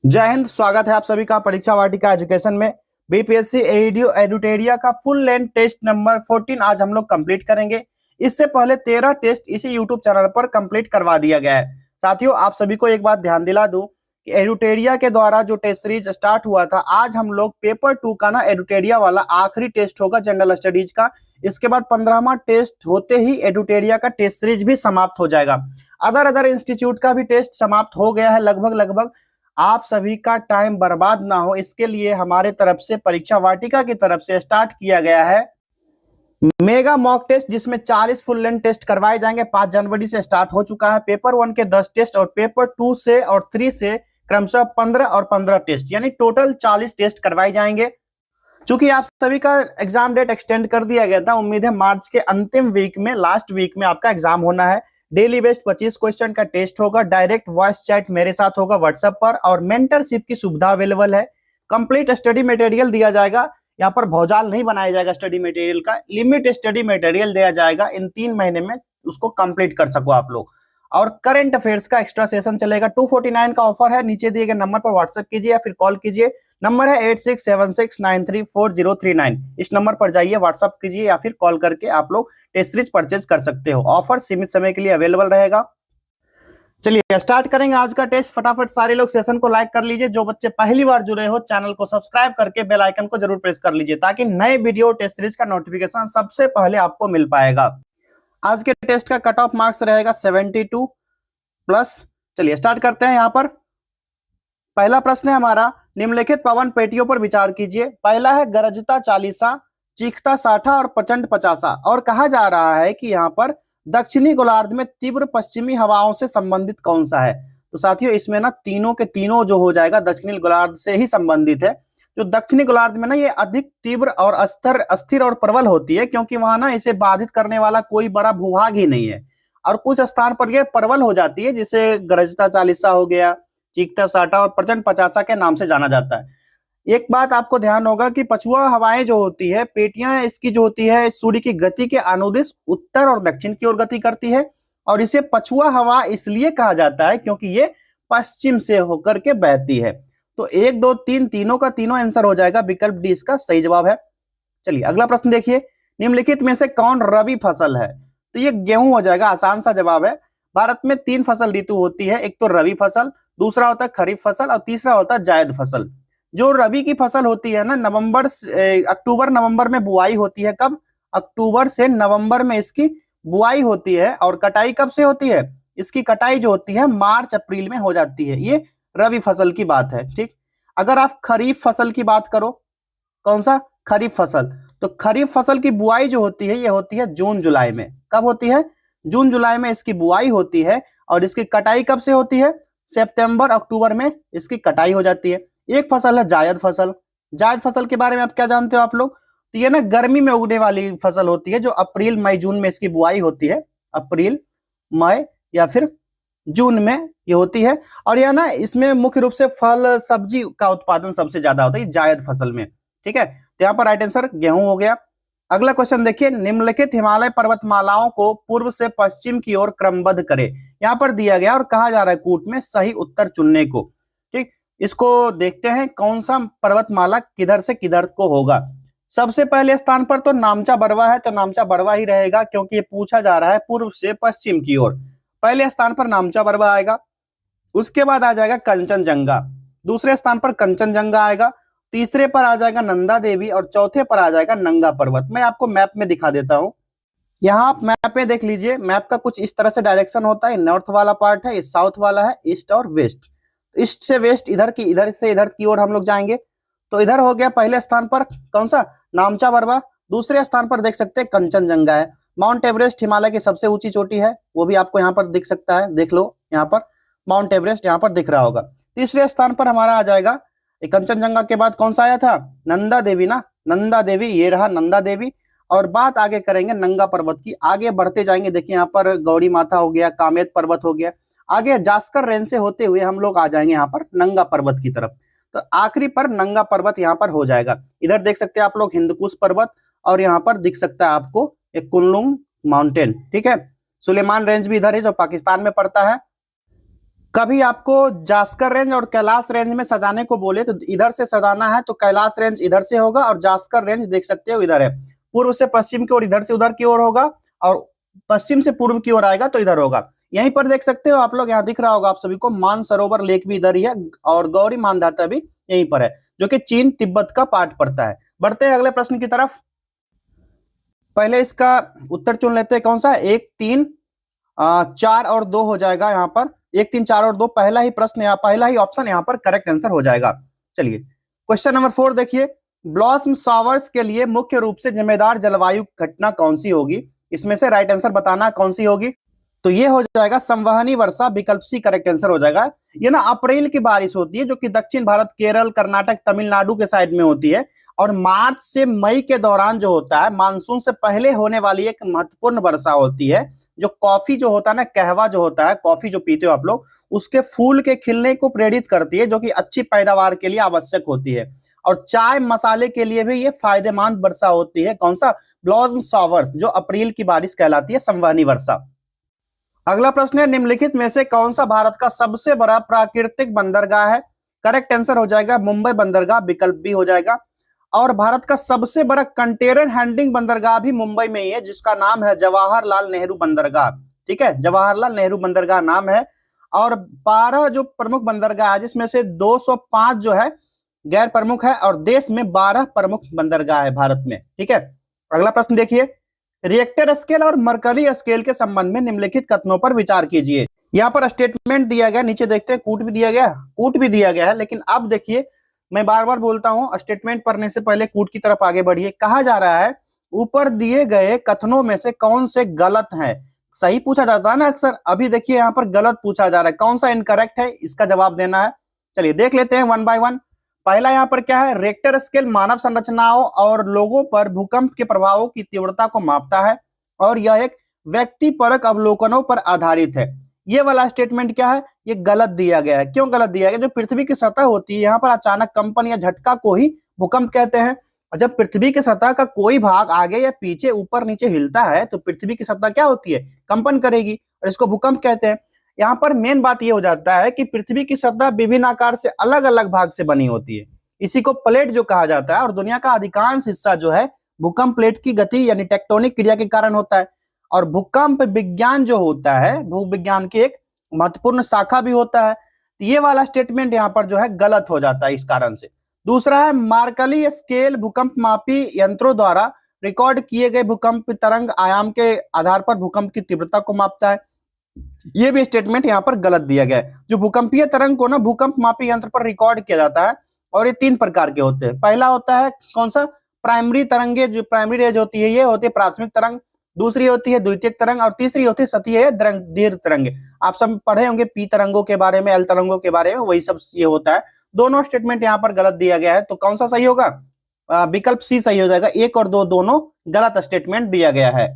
जय हिंद। स्वागत है आप सभी का परीक्षा वाटिका एजुकेशन में। बीपीएससी एईडीओ एडुटेरिया का फुल लेंथ टेस्ट नंबर 14 आज हम लोग कंप्लीट करेंगे। इससे पहले 13 टेस्ट इसी यूट्यूब चैनल पर कंप्लीट करवा दिया गया है। साथियों, आप सभी को एक बात ध्यान दिला दूं कि एडुटेरिया के द्वारा जो टेस्ट सीरीज स्टार्ट हुआ था, आज हम लोग पेपर 2 का ना एडुटेरिया वाला आखिरी टेस्ट होगा जनरल स्टडीज का। इसके बाद 15वां टेस्ट होते ही एडुटेरिया का टेस्ट सीरीज भी समाप्त हो जाएगा। अदर इंस्टीट्यूट का भी टेस्ट समाप्त हो गया है लगभग। आप सभी का टाइम बर्बाद ना हो, इसके लिए हमारे तरफ से परीक्षा वाटिका की तरफ से स्टार्ट किया गया है मेगा मॉक टेस्ट, जिसमें 40 फुल लेंथ टेस्ट करवाए जाएंगे। 5 जनवरी से स्टार्ट हो चुका है। पेपर 1 के 10 टेस्ट और पेपर 2 से और 3 से क्रमशः 15 और 15 टेस्ट, यानी टोटल 40 टेस्ट करवाए जाएंगे। चूंकि आप सभी का एग्जाम डेट एक्सटेंड कर दिया गया था, उम्मीद है मार्च के अंतिम वीक में, लास्ट वीक में आपका एग्जाम होना है। डेली बेस्ड 25 क्वेश्चन का टेस्ट होगा। डायरेक्ट वॉइस चैट मेरे साथ होगा व्हाट्सएप पर, और मेंटरशिप की सुविधा अवेलेबल है। कंप्लीट स्टडी मटेरियल दिया जाएगा। यहाँ पर भौजाल नहीं बनाया जाएगा स्टडी मटेरियल का। लिमिट स्टडी मटेरियल दिया जाएगा। इन 3 महीने में उसको कंप्लीट कर सको आप लोग। और करंट अफेयर्स का एक्स्ट्रा सेशन चलेगा। 249 का ऑफर है। नीचे दिए गए नंबर पर व्हाट्सएप कीजिए या फिर कॉल कीजिए। नंबर है 8676934039। इस नंबर पर जाइए, व्हाट्सएप कीजिए या फिर कॉल करके आप लोग टेस्ट सीरीज परचेज कर सकते हो। ऑफर सीमित समय के लिए अवेलेबल रहेगा। चलिए स्टार्ट करेंगे आज का टेस्ट। फटाफट सारे लोग सेशन को लाइक कर लीजिए। जो बच्चे पहली बार जुड़े हो, चैनल को सब्सक्राइब करके बेल आइकन को जरूर प्रेस कर लीजिए, ताकि नए वीडियो टेस्ट सीरीज का नोटिफिकेशन सबसे पहले आपको मिल पाएगा। आज के टेस्ट का कट ऑफ मार्क्स रहेगा 72 प्लस। चलिए स्टार्ट करते हैं। यहाँ पर पहला प्रश्न है हमारा, निम्नलिखित पवन पेटियों पर विचार कीजिए। पहला है गरजता 40, चीखता 60 और प्रचंड 50। और कहा जा रहा है कि यहाँ पर दक्षिणी गोलार्ध में तीव्र पश्चिमी हवाओं से संबंधित कौन सा है। तो साथियों, इसमें ना तीनों के तीनों जो हो जाएगा दक्षिणी गोलार्ध से ही संबंधित है। जो दक्षिणी गोलार्ध में ना ये अधिक तीव्र और अस्थिर और प्रबल होती है, क्योंकि वहां ना इसे बाधित करने वाला कोई बड़ा भूभाग ही नहीं है। और कुछ स्थान पर यह प्रबल हो जाती है, जिसे गरजता 40 हो गया, चीखता 60 और प्रचंड 50 के नाम से जाना जाता है। एक बात आपको ध्यान होगा कि पछुआ हवाएं जो होती है, पेटियां इसकी जो होती है, सूर्य की गति के अनुदिश उत्तर और दक्षिण की ओर गति करती है। और इसे पछुआ हवा इसलिए कहा जाता है क्योंकि ये पश्चिम से होकर के बहती है। तो 1 2 3 तीनों का तीनों आंसर हो जाएगा। विकल्प डी इसका सही जवाब है। चलिए अगला प्रश्न देखिए, निम्नलिखित में से कौन रबी फसल है। तो ये गेहूं हो जाएगा, आसान सा जवाब है। भारत में 3 फसल ऋतु होती है। एक तो रबी फसल, दूसरा होता है खरीफ फसल और तीसरा होता है जायद फसल। जो रबी की फसल होती है ना, अक्टूबर नवंबर में बुआई होती है। कब? अक्टूबर से नवंबर में इसकी बुआई होती है। और कटाई कब से होती है? इसकी कटाई जो होती है मार्च अप्रैल में हो जाती है। ये रबी फसल की बात है। ठीक। अगर आप खरीफ फसल की बात करो, कौन सा? खरीफ फसल। तो खरीफ फसल की बुआई जो होती है, ये होती है जून जुलाई में। कब होती है? जून जुलाई में इसकी बुआई होती है। और इसकी कटाई कब से होती है? सितंबर अक्टूबर में इसकी कटाई हो जाती है। एक फसल है जायद फसल। जायद फसल के बारे में आप क्या जानते हो आप लोग? तो ये ना गर्मी में उगने वाली फसल होती है, जो अप्रैल मई जून में इसकी बुआई होती है। अप्रैल मई या फिर जून में ये होती है। और यह ना इसमें मुख्य रूप से फल सब्जी का उत्पादन सबसे ज्यादा होता है जायद फसल में। ठीक है, तो यहाँ पर राइट आंसर गेहूं हो गया। अगला क्वेश्चन देखिए, निम्नलिखित हिमालय पर्वतमालाओं को पूर्व से पश्चिम की ओर क्रमबद्ध करे। यहाँ पर दिया गया और कहा जा रहा है कूट में सही उत्तर चुनने को। ठीक, इसको देखते हैं कौन सा पर्वतमाला किधर से किधर को होगा। सबसे पहले स्थान पर तो नामचा बरवा है, तो नामचा बरवा ही रहेगा, क्योंकि ये पूछा जा रहा है पूर्व से पश्चिम की ओर। पहले स्थान पर नामचा बरवा आएगा। उसके बाद आ जाएगा कंचनजंगा। दूसरे स्थान पर कंचनजंगा आएगा। तीसरे पर आ जाएगा नंदा देवी और चौथे पर आ जाएगा नंगा पर्वत। मैं आपको मैप में दिखा देता हूं। यहाँ आप मैप में देख लीजिए। मैप का कुछ इस तरह से डायरेक्शन होता है। नॉर्थ वाला पार्ट है, साउथ वाला है, ईस्ट और वेस्ट। ईस्ट से वेस्ट इधर से इधर की ओर हम लोग जाएंगे। तो इधर हो गया पहले स्थान पर कौन सा? नामचा बरवा। दूसरे स्थान पर देख सकते हैं कंचनजंगा है। माउंट एवरेस्ट हिमालय की सबसे ऊंची चोटी है, वो भी आपको यहाँ पर दिख सकता है। देख लो, यहाँ पर माउंट एवरेस्ट यहाँ पर दिख रहा होगा। तीसरे स्थान पर हमारा आ जाएगा, कंचनजंगा के बाद कौन सा आया था? नंदा देवी ना, नंदा देवी, ये रहा नंदा देवी। और बात आगे करेंगे नंगा पर्वत की। आगे बढ़ते जाएंगे। देखिए यहाँ पर गौरी माता हो गया, कामेत पर्वत हो गया। आगे जास्कर रेंज से होते हुए हम लोग आ जाएंगे यहाँ पर नंगा पर्वत की तरफ। तो आखिरी पर नंगा पर्वत यहाँ पर हो जाएगा। इधर देख सकते हैं आप लोग हिंदकुश पर्वत, और यहाँ पर दिख सकता है आपको एक कुनलुंग माउंटेन। ठीक है, सुलेमान रेंज भी इधर है, जो पाकिस्तान में पड़ता है। कभी आपको जास्कर रेंज और कैलाश रेंज में सजाने को बोले तो इधर से सजाना है तो कैलाश रेंज इधर से होगा और जास्कर रेंज देख सकते हो इधर है। पूर्व से पश्चिम की ओर इधर से उधर की ओर होगा और पश्चिम से पूर्व की ओर आएगा तो इधर होगा। यहीं पर देख सकते हो आप लोग, यहाँ दिख रहा होगा आप सभी को, मानसरोवर लेक भी इधर ही है और गौरी मानधाता भी यहीं पर है, जो कि चीन तिब्बत का पार्ट पड़ता है। बढ़ते हैं अगले प्रश्न की तरफ। पहले इसका उत्तर चुन लेते हैं, कौन सा, 1 3 4 और 2 हो जाएगा यहाँ पर। 1 3 4 और 2 पहला ही प्रश्न, यहाँ पहला ही ऑप्शन यहाँ पर करेक्ट आंसर हो जाएगा। चलिए क्वेश्चन नंबर 4 देखिए, ब्लॉसम शावर्स के लिए मुख्य रूप से जिम्मेदार जलवायु घटना कौन सी होगी? इसमें से राइट आंसर बताना कौन सी होगी। तो ये हो जाएगा संवहनी वर्षा, विकल्प सी करेक्ट आंसर हो जाएगा। ये ना अप्रैल की बारिश होती है जो कि दक्षिण भारत, केरल, कर्नाटक, तमिलनाडु के साइड में होती है और मार्च से मई के दौरान जो होता है मानसून से पहले होने वाली एक महत्वपूर्ण वर्षा होती है, जो कॉफी जो होता है ना, कहवा जो होता है, कॉफी जो पीते हो आप लोग, उसके फूल के खिलने को प्रेरित करती है, जो कि अच्छी पैदावार के लिए आवश्यक होती है। और चाय मसाले के लिए भी ये फायदेमंद वर्षा होती है। कौन सा? ब्लॉसम शावर्स, जो अप्रैल की बारिश कहलाती है, संवहनी वर्षा। अगला प्रश्न है, निम्नलिखित में से कौन सा भारत का सबसे बड़ा प्राकृतिक बंदरगाह है? करेक्ट आंसर हो जाएगा मुंबई बंदरगाह, विकल्प बी हो जाएगा। और भारत का सबसे बड़ा कंटेनर हैंडलिंग बंदरगाह भी मुंबई में ही है, जिसका नाम है जवाहरलाल नेहरू बंदरगाह। ठीक है, जवाहरलाल नेहरू बंदरगाह नाम है। और 12 जो प्रमुख बंदरगाह है, जिसमें से 205 जो है गैर प्रमुख है और देश में 12 प्रमुख बंदरगाह है भारत में। ठीक है, अगला प्रश्न देखिए, रिएक्टर स्केल और मरकली स्केल के संबंध में निम्नलिखित कथनों पर विचार कीजिए। यहाँ पर स्टेटमेंट दिया गया, नीचे देखते हैं कूट भी दिया गया है, लेकिन अब देखिए मैं बार बार बोलता हूं, स्टेटमेंट पढ़ने से पहले कूट की तरफ आगे बढ़िए। कहा जा रहा है ऊपर दिए गए कथनों में से कौन से गलत हैं? सही पूछा जाता है ना अक्सर, अभी देखिए यहाँ पर गलत पूछा जा रहा है, कौन सा इनकरेक्ट है, इसका जवाब देना है। चलिए देख लेते हैं वन बाय वन। पहला यहाँ पर क्या है, रिएक्टर स्केल मानव संरचनाओं और लोगों पर भूकंप के प्रभावों की तीव्रता को मापता है और यह एक व्यक्तिपरक अवलोकनों पर आधारित है। ये वाला स्टेटमेंट क्या है, ये गलत दिया गया है। क्यों गलत दिया गया? जो पृथ्वी की सतह होती है, यहाँ पर अचानक कंपन या झटका को ही भूकंप कहते हैं। और जब पृथ्वी की सतह का कोई भाग आगे या पीछे, ऊपर नीचे हिलता है तो पृथ्वी की सतह क्या होती है, कंपन करेगी और इसको भूकंप कहते हैं। यहाँ पर मेन बात ये हो जाता है कि पृथ्वी की सतह विभिन्न आकार से अलग अलग भाग से बनी होती है, इसी को प्लेट जो कहा जाता है। और दुनिया का अधिकांश हिस्सा जो है भूकंप प्लेट की गति यानी टेक्टोनिक क्रिया के कारण होता है। और भूकंप विज्ञान जो होता है, भूविज्ञान की एक महत्वपूर्ण शाखा भी होता है। ये वाला स्टेटमेंट यहाँ पर जो है गलत हो जाता है इस कारण से। दूसरा है, मार्कली स्केल भूकंप मापी यंत्रों द्वारा रिकॉर्ड किए गए भूकंप तरंग आयाम के आधार पर भूकंप की तीव्रता को मापता है। ये भी स्टेटमेंट यहाँ पर गलत दिया गया है। जो भूकंपीय तरंग को ना भूकंप मापी यंत्र पर रिकॉर्ड किया जाता है और ये 3 प्रकार के होते हैं। पहला होता है कौन सा, प्राइमरी तरंगे, जो प्राइमरी रेज होती है ये होती है प्राथमिक तरंग, दूसरी होती है द्वितीयक तरंग और तीसरी होती है सतही दीर्घ तरंग। आप सब पढ़े होंगे पी तरंगों के बारे में, एल तरंगों के बारे में, वही सब ये होता है। दोनों स्टेटमेंट यहाँ पर गलत दिया गया है, तो कौन सा सही होगा? विकल्प सी सही हो जाएगा। 1 और 2 दोनों गलत स्टेटमेंट दिया गया है।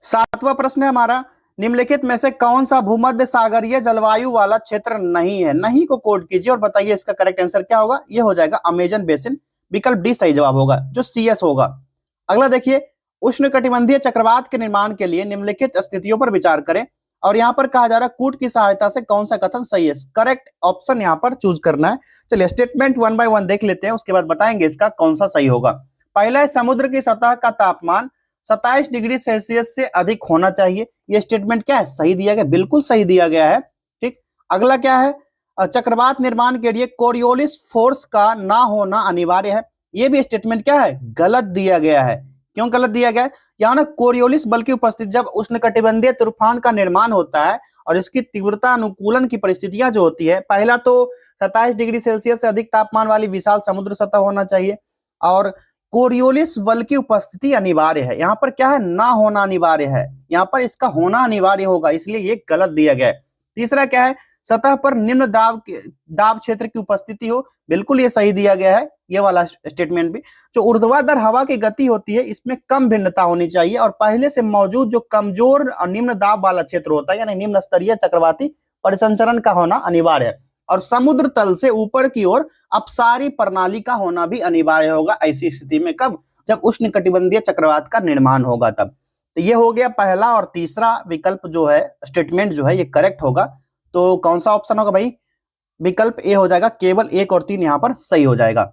7वां प्रश्न है हमारा, निम्नलिखित में से कौन सा भूमध्य सागरीय जलवायु वाला क्षेत्र नहीं है? नहीं को कोड कीजिए और बताइए इसका करेक्ट आंसर क्या होगा। ये हो जाएगा अमेजन बेसिन, विकल्प डी सही जवाब होगा, जो CS होगा। अगला देखिए, उष्णकटिबंधीय चक्रवात के निर्माण के लिए निम्नलिखित स्थितियों पर विचार करें। और यहाँ पर कहा जा रहा है कूट की सहायता से कौन सा कथन सही है? करेक्ट ऑप्शन यहाँ पर चूज करना है। चलिए स्टेटमेंट 1 बाय 1 देख लेते हैं, उसके बाद बताएंगे इसका कौन सा सही होगा। पहला है, समुद्र की सतह का तापमान 27 डिग्री सेल्सियस से अधिक होना चाहिए। यह स्टेटमेंट क्या है, सही दिया गया, बिल्कुल सही दिया गया है। ठीक, अगला क्या है, चक्रवात निर्माण के लिए कोरियोलिस फोर्स का ना होना अनिवार्य है। यह भी स्टेटमेंट क्या है, गलत दिया गया है। क्यों गलत दिया गया है? यहाँ ना कोरियोलिस बल की उपस्थिति जब उष्णकटिबंधीय तूफान का निर्माण होता है और इसकी तीव्रता अनुकूलन की परिस्थितियां जो होती है, पहला तो 27 डिग्री सेल्सियस से अधिक तापमान वाली विशाल समुद्र सतह होना चाहिए और कोरियोलिस बल की उपस्थिति अनिवार्य है। यहाँ पर क्या है, ना होना अनिवार्य है, यहाँ पर इसका होना अनिवार्य होगा, इसलिए ये गलत दिया गया है। तीसरा क्या है, सतह पर निम्न दाब क्षेत्र की उपस्थिति हो, बिल्कुल ये सही दिया गया है। ये वाला स्टेटमेंट भी, जो ऊर्ध्वाधर हवा की गति होती है इसमें कम भिन्नता होनी चाहिए और पहले से मौजूद जो कमजोर और निम्न दाब वाला क्षेत्र होता है यानी निम्न स्तरीय चक्रवाती परिसंचरण का होना अनिवार्य है। और समुद्र तल से ऊपर की ओर अपसारी प्रणाली का होना भी अनिवार्य होगा ऐसी स्थिति में। कब? जब उष्णकटिबंधीय चक्रवात का निर्माण होगा तब। तो ये हो गया पहला और तीसरा विकल्प जो है स्टेटमेंट जो है ये करेक्ट होगा। तो कौन सा ऑप्शन होगा भाई? विकल्प ए हो जाएगा। केवल 1 और 3 यहाँ पर सही हो जाएगा।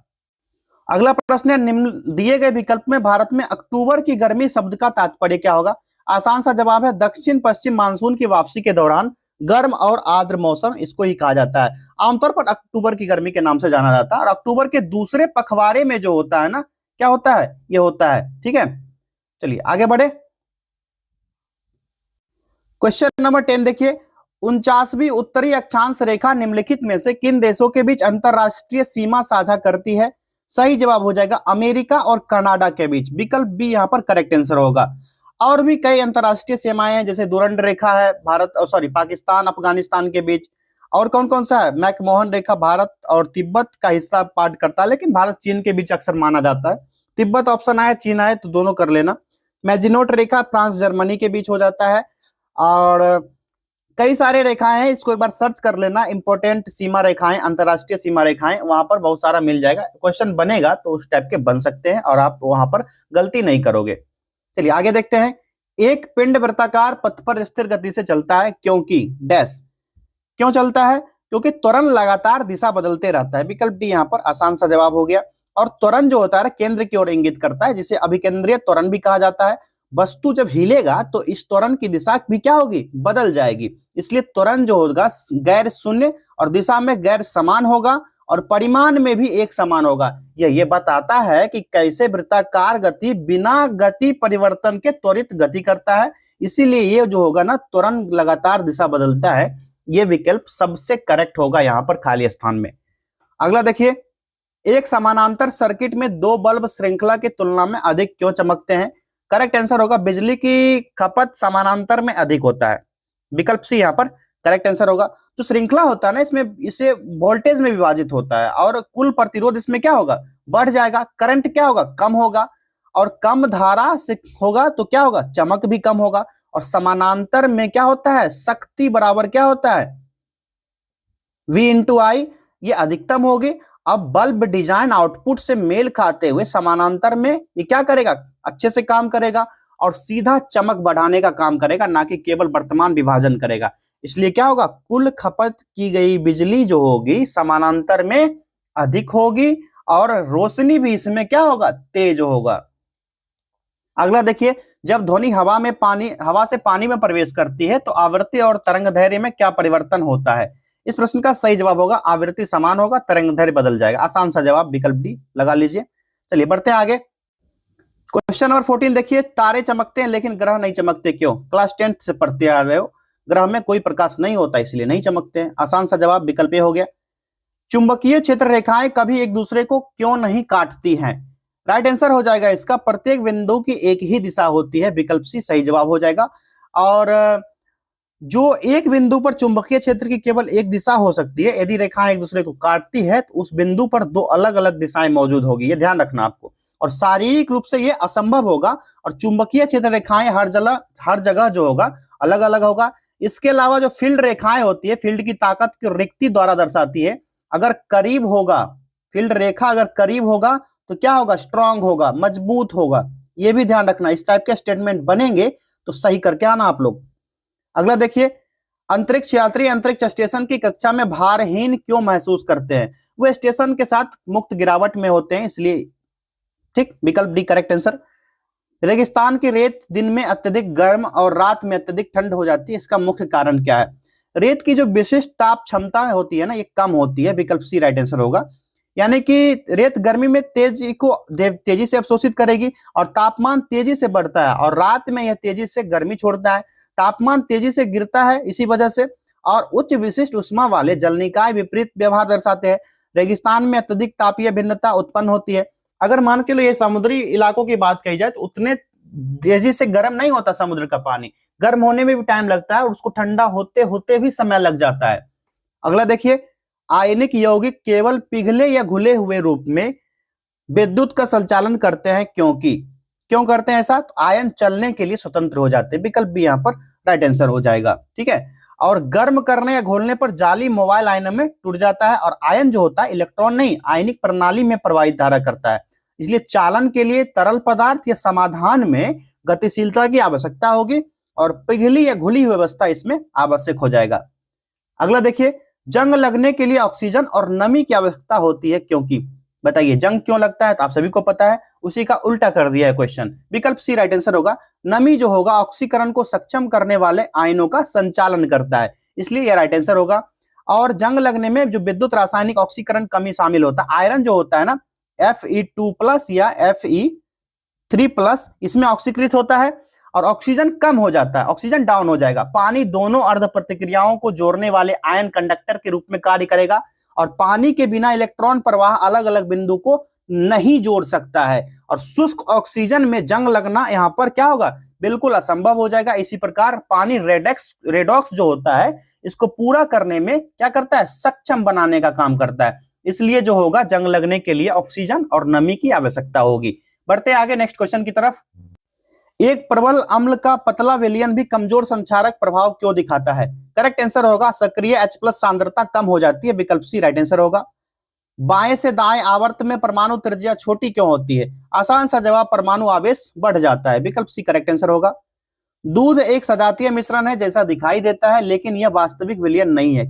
अगला प्रश्न है, निम्न दिए गए विकल्प में भारत में अक्टूबर की गर्मी शब्द का तात्पर्य क्या होगा? आसान सा जवाब है, दक्षिण पश्चिम मानसून की वापसी के दौरान गर्म और आर्द्र मौसम, इसको ही कहा जाता है। आमतौर पर अक्टूबर की गर्मी के नाम से जाना जाता है। और अक्टूबर के दूसरे पखवाड़े में जो होता है ना, क्या होता है? ये होता है। ठीक है, चलिए आगे बढ़े। क्वेश्चन नंबर 10 देखिए, 49वीं उत्तरी अक्षांश रेखा निम्नलिखित में से किन देशों के बीच अंतरराष्ट्रीय सीमा साझा करती है? सही जवाब हो जाएगा अमेरिका और कनाडा के बीच। विकल्प बी यहाँ पर करेक्ट आंसर होगा। और भी कई अंतरराष्ट्रीय सीमाएं हैं, जैसे दुरंड रेखा है भारत पाकिस्तान अफगानिस्तान के बीच। और कौन कौन सा है? मैकमोहन रेखा भारत और तिब्बत का हिस्सा पार्ट करता है, लेकिन भारत चीन के बीच अक्सर माना जाता है। तिब्बत ऑप्शन आए, चीन आए, तो दोनों कर लेना। मैजिनोट रेखा फ्रांस जर्मनी के बीच हो जाता है। और कई सारे रेखाएं हैं, इसको एक बार सर्च कर लेना। इंपॉर्टेंट सीमा रेखाएं, अंतरराष्ट्रीय सीमा रेखाएं, वहां पर बहुत सारा मिल जाएगा। क्वेश्चन बनेगा तो उस टाइप के बन सकते हैं और आप वहां पर गलती नहीं करोगे। चलिए आगे देखते हैं। एक पिंड वृत्ताकार पथ पर स्थिर गति से चलता है क्योंकि डैश। क्यों चलता है? क्योंकि त्वरण लगातार दिशा बदलते रहता है। विकल्प डी यहाँ पर आसान सा जवाब हो गया। और त्वरण जो होता है केंद्र की ओर इंगित करता है, जिसे अभिकेंद्रीय त्वरण भी कहा जाता है। वस्तु जब हिलेगा तो इस त्वरण की दिशा भी क्या होगी? बदल जाएगी। इसलिए त्वरण जो होगा गैर शून्य और दिशा में गैर समान होगा और परिमाण में भी एक समान होगा। ये बताता है कि कैसे वृत्ताकार गति बिना गति परिवर्तन के त्वरित गति करता है। इसीलिए ये जो होगा ना, त्वरण लगातार दिशा बदलता है, ये विकल्प सबसे करेक्ट होगा यहाँ पर खाली स्थान में। अगला देखिए, एक समानांतर सर्किट में दो बल्ब श्रृंखला की तुलना में अधिक क्यों चमकते हैं? करेक्ट आंसर होगा बिजली की खपत समानांतर में अधिक होता है। विकल्प सी यहाँ पर करेक्ट आंसर होगा। जो श्रृंखला होता है ना, इसमें इसे वोल्टेज में विभाजित होता है और कुल प्रतिरोध इसमें क्या होगा? बढ़ जाएगा। करंट क्या होगा? कम होगा। और कम धारा से होगा तो क्या होगा? चमक भी कम होगा। और समानांतर में क्या होता है? शक्ति बराबर क्या होता है? V इंटू आई, ये अधिकतम होगी। अब बल्ब डिजाइन आउटपुट से मेल खाते हुए समानांतर में ये क्या करेगा? अच्छे से काम करेगा और सीधा चमक बढ़ाने का काम करेगा, ना कि केवल वर्तमान विभाजन करेगा। इसलिए क्या होगा? कुल खपत की गई बिजली जो होगी समानांतर में अधिक होगी और रोशनी भी इसमें क्या होगा? तेज होगा। अगला देखिए, जब ध्वनि हवा से पानी में प्रवेश करती है तो आवृत्ति और तरंग दैर्घ्य में क्या परिवर्तन होता है? इस प्रश्न का सही जवाब होगा आवृत्ति समान होगा, तरंग दैर्घ्य बदल जाएगा। आसान सा जवाब विकल्प डी लगा लीजिए। चलिए बढ़ते हैं आगे। क्वेश्चन नंबर 14 देखिए, तारे चमकते हैं लेकिन ग्रह नहीं चमकते क्यों? क्लास 10 से पढ़ते आ रहे हो। ग्रह में कोई प्रकाश नहीं होता इसलिए नहीं चमकते हैं। आसान सा जवाब विकल्प ए हो गया। चुंबकीय क्षेत्र रेखाएं कभी एक दूसरे को क्यों नहीं काटती हैं? राइट आंसर हो जाएगा इसका, प्रत्येक बिंदु की एक ही दिशा होती है। विकल्प सी सही जवाब हो जाएगा। और जो एक बिंदु पर चुंबकीय क्षेत्र की केवल एक दिशा हो सकती है, यदि रेखाएं एक दूसरे को काटती है तो उस बिंदु पर दो अलग अलग दिशाएं मौजूद होगी, ये ध्यान रखना आपको। और शारीरिक रूप से ये असंभव होगा। और चुंबकीय क्षेत्र रेखाएं हर जगह जो होगा अलग अलग होगा। इसके अलावा जो फील्ड रेखाएं होती है, फील्ड की ताकत की रिक्ति द्वारा दर्शाती है। अगर करीब होगा, फील्ड रेखा अगर करीब होगा तो क्या होगा? स्ट्रांग होगा, मजबूत होगा। ये भी ध्यान रखना। इस टाइप के स्टेटमेंट बनेंगे तो सही करके आना आप लोग। अगला देखिए, अंतरिक्ष यात्री अंतरिक्ष स्टेशन की कक्षा में भारहीन क्यों महसूस करते हैं? वो स्टेशन के साथ मुक्त गिरावट में होते हैं इसलिए। ठीक, विकल्प डी करेक्ट आंसर। रेगिस्तान की रेत दिन में अत्यधिक गर्म और रात में अत्यधिक ठंड हो जाती है, इसका मुख्य कारण क्या है? रेत की जो विशिष्ट ताप क्षमता होती है ना, ये कम होती है। विकल्प सी राइट आंसर होगा। यानी कि रेत गर्मी में तेजी से अवशोषित करेगी और तापमान तेजी से बढ़ता है, और रात में यह तेजी से गर्मी छोड़ता है। तापमान तेजी से गिरता है इसी वजह से। और उच्च विशिष्ट उष्मा वाले जलनिकाय विपरीत व्यवहार दर्शाते हैं। रेगिस्तान में अत्यधिक तापीय भिन्नता उत्पन्न होती है। अगर मान के चलो ये समुद्री इलाकों की बात कही जाए तो उतने तेजी से गर्म नहीं होता समुद्र का पानी, गर्म होने में भी टाइम लगता है और उसको ठंडा होते होते भी समय लग जाता है। अगला देखिए, आयनिक यौगिक केवल पिघले या घुले हुए रूप में विद्युत का संचालन करते हैं क्योंकि। क्यों करते हैं ऐसा? तो आयन चलने के लिए स्वतंत्र हो जाते हैं। विकल्प भी यहाँ पर राइट आंसर हो जाएगा। ठीक है। और गर्म करने या घोलने पर जाली मोबाइल आयन में टूट जाता है, और आयन जो होता है इलेक्ट्रॉन नहीं, आयनिक प्रणाली में प्रवाहित धारा करता है। इसलिए चालन के लिए तरल पदार्थ या समाधान में गतिशीलता की आवश्यकता होगी और पिघली या घुली हुई अवस्था इसमें आवश्यक हो जाएगा। अगला देखिए, जंग लगने के लिए ऑक्सीजन और नमी की आवश्यकता होती है क्योंकि, बताइए जंग क्यों लगता है, तो आप सभी को पता है, उसी का उल्टा कर दिया है क्वेश्चन। विकल्प सी राइट आंसर होगा। नमी जो होगा ऑक्सीकरण को सक्षम करने वाले आयनों का संचालन करता है, इसलिए यह राइट आंसर होगा। और जंग लगने में जो विद्युत रासायनिक ऑक्सीकरण कमी शामिल होता है, आयरन जो होता है ना Fe2+ या Fe3+, इसमें ऑक्सीकृत होता है और ऑक्सीजन कम हो जाता है, ऑक्सीजन डाउन हो जाएगा। पानी दोनों अर्ध प्रतिक्रियाओं को जोड़ने वाले आयन कंडक्टर के रूप में कार्य करेगा और पानी के बिना इलेक्ट्रॉन प्रवाह अलग अलग बिंदु को नहीं जोड़ सकता है और शुष्क ऑक्सीजन में जंग लगना यहां पर क्या होगा, बिल्कुल असंभव हो जाएगा। इसी प्रकार पानी रेडॉक्स जो होता है इसको पूरा करने में क्या करता है, सक्षम बनाने का काम करता है, इसलिए जो होगा जंग लगने के लिए ऑक्सीजन और नमी की आवश्यकता होगी। बढ़ते आगे नेक्स्ट क्वेश्चन की तरफ। एक प्रबल अम्ल का पतला विलयन भी कमजोर संक्षारक प्रभाव क्यों दिखाता है? करेक्ट आंसर होगा सक्रिय H+ सांद्रता कम हो जाती है, विकल्प सी राइट आंसर होगा। बाएं से दाएं आवर्त में परमाणु त्रिज्या छोटी क्यों होती है? आसान सा जवाब, परमाणु आवेश बढ़ जाता है, विकल्प सी करेक्ट आंसर होगा। दूध एक सजातीय मिश्रण है जैसा दिखाई देता है, लेकिन यह वास्तविक विलयन नहीं है,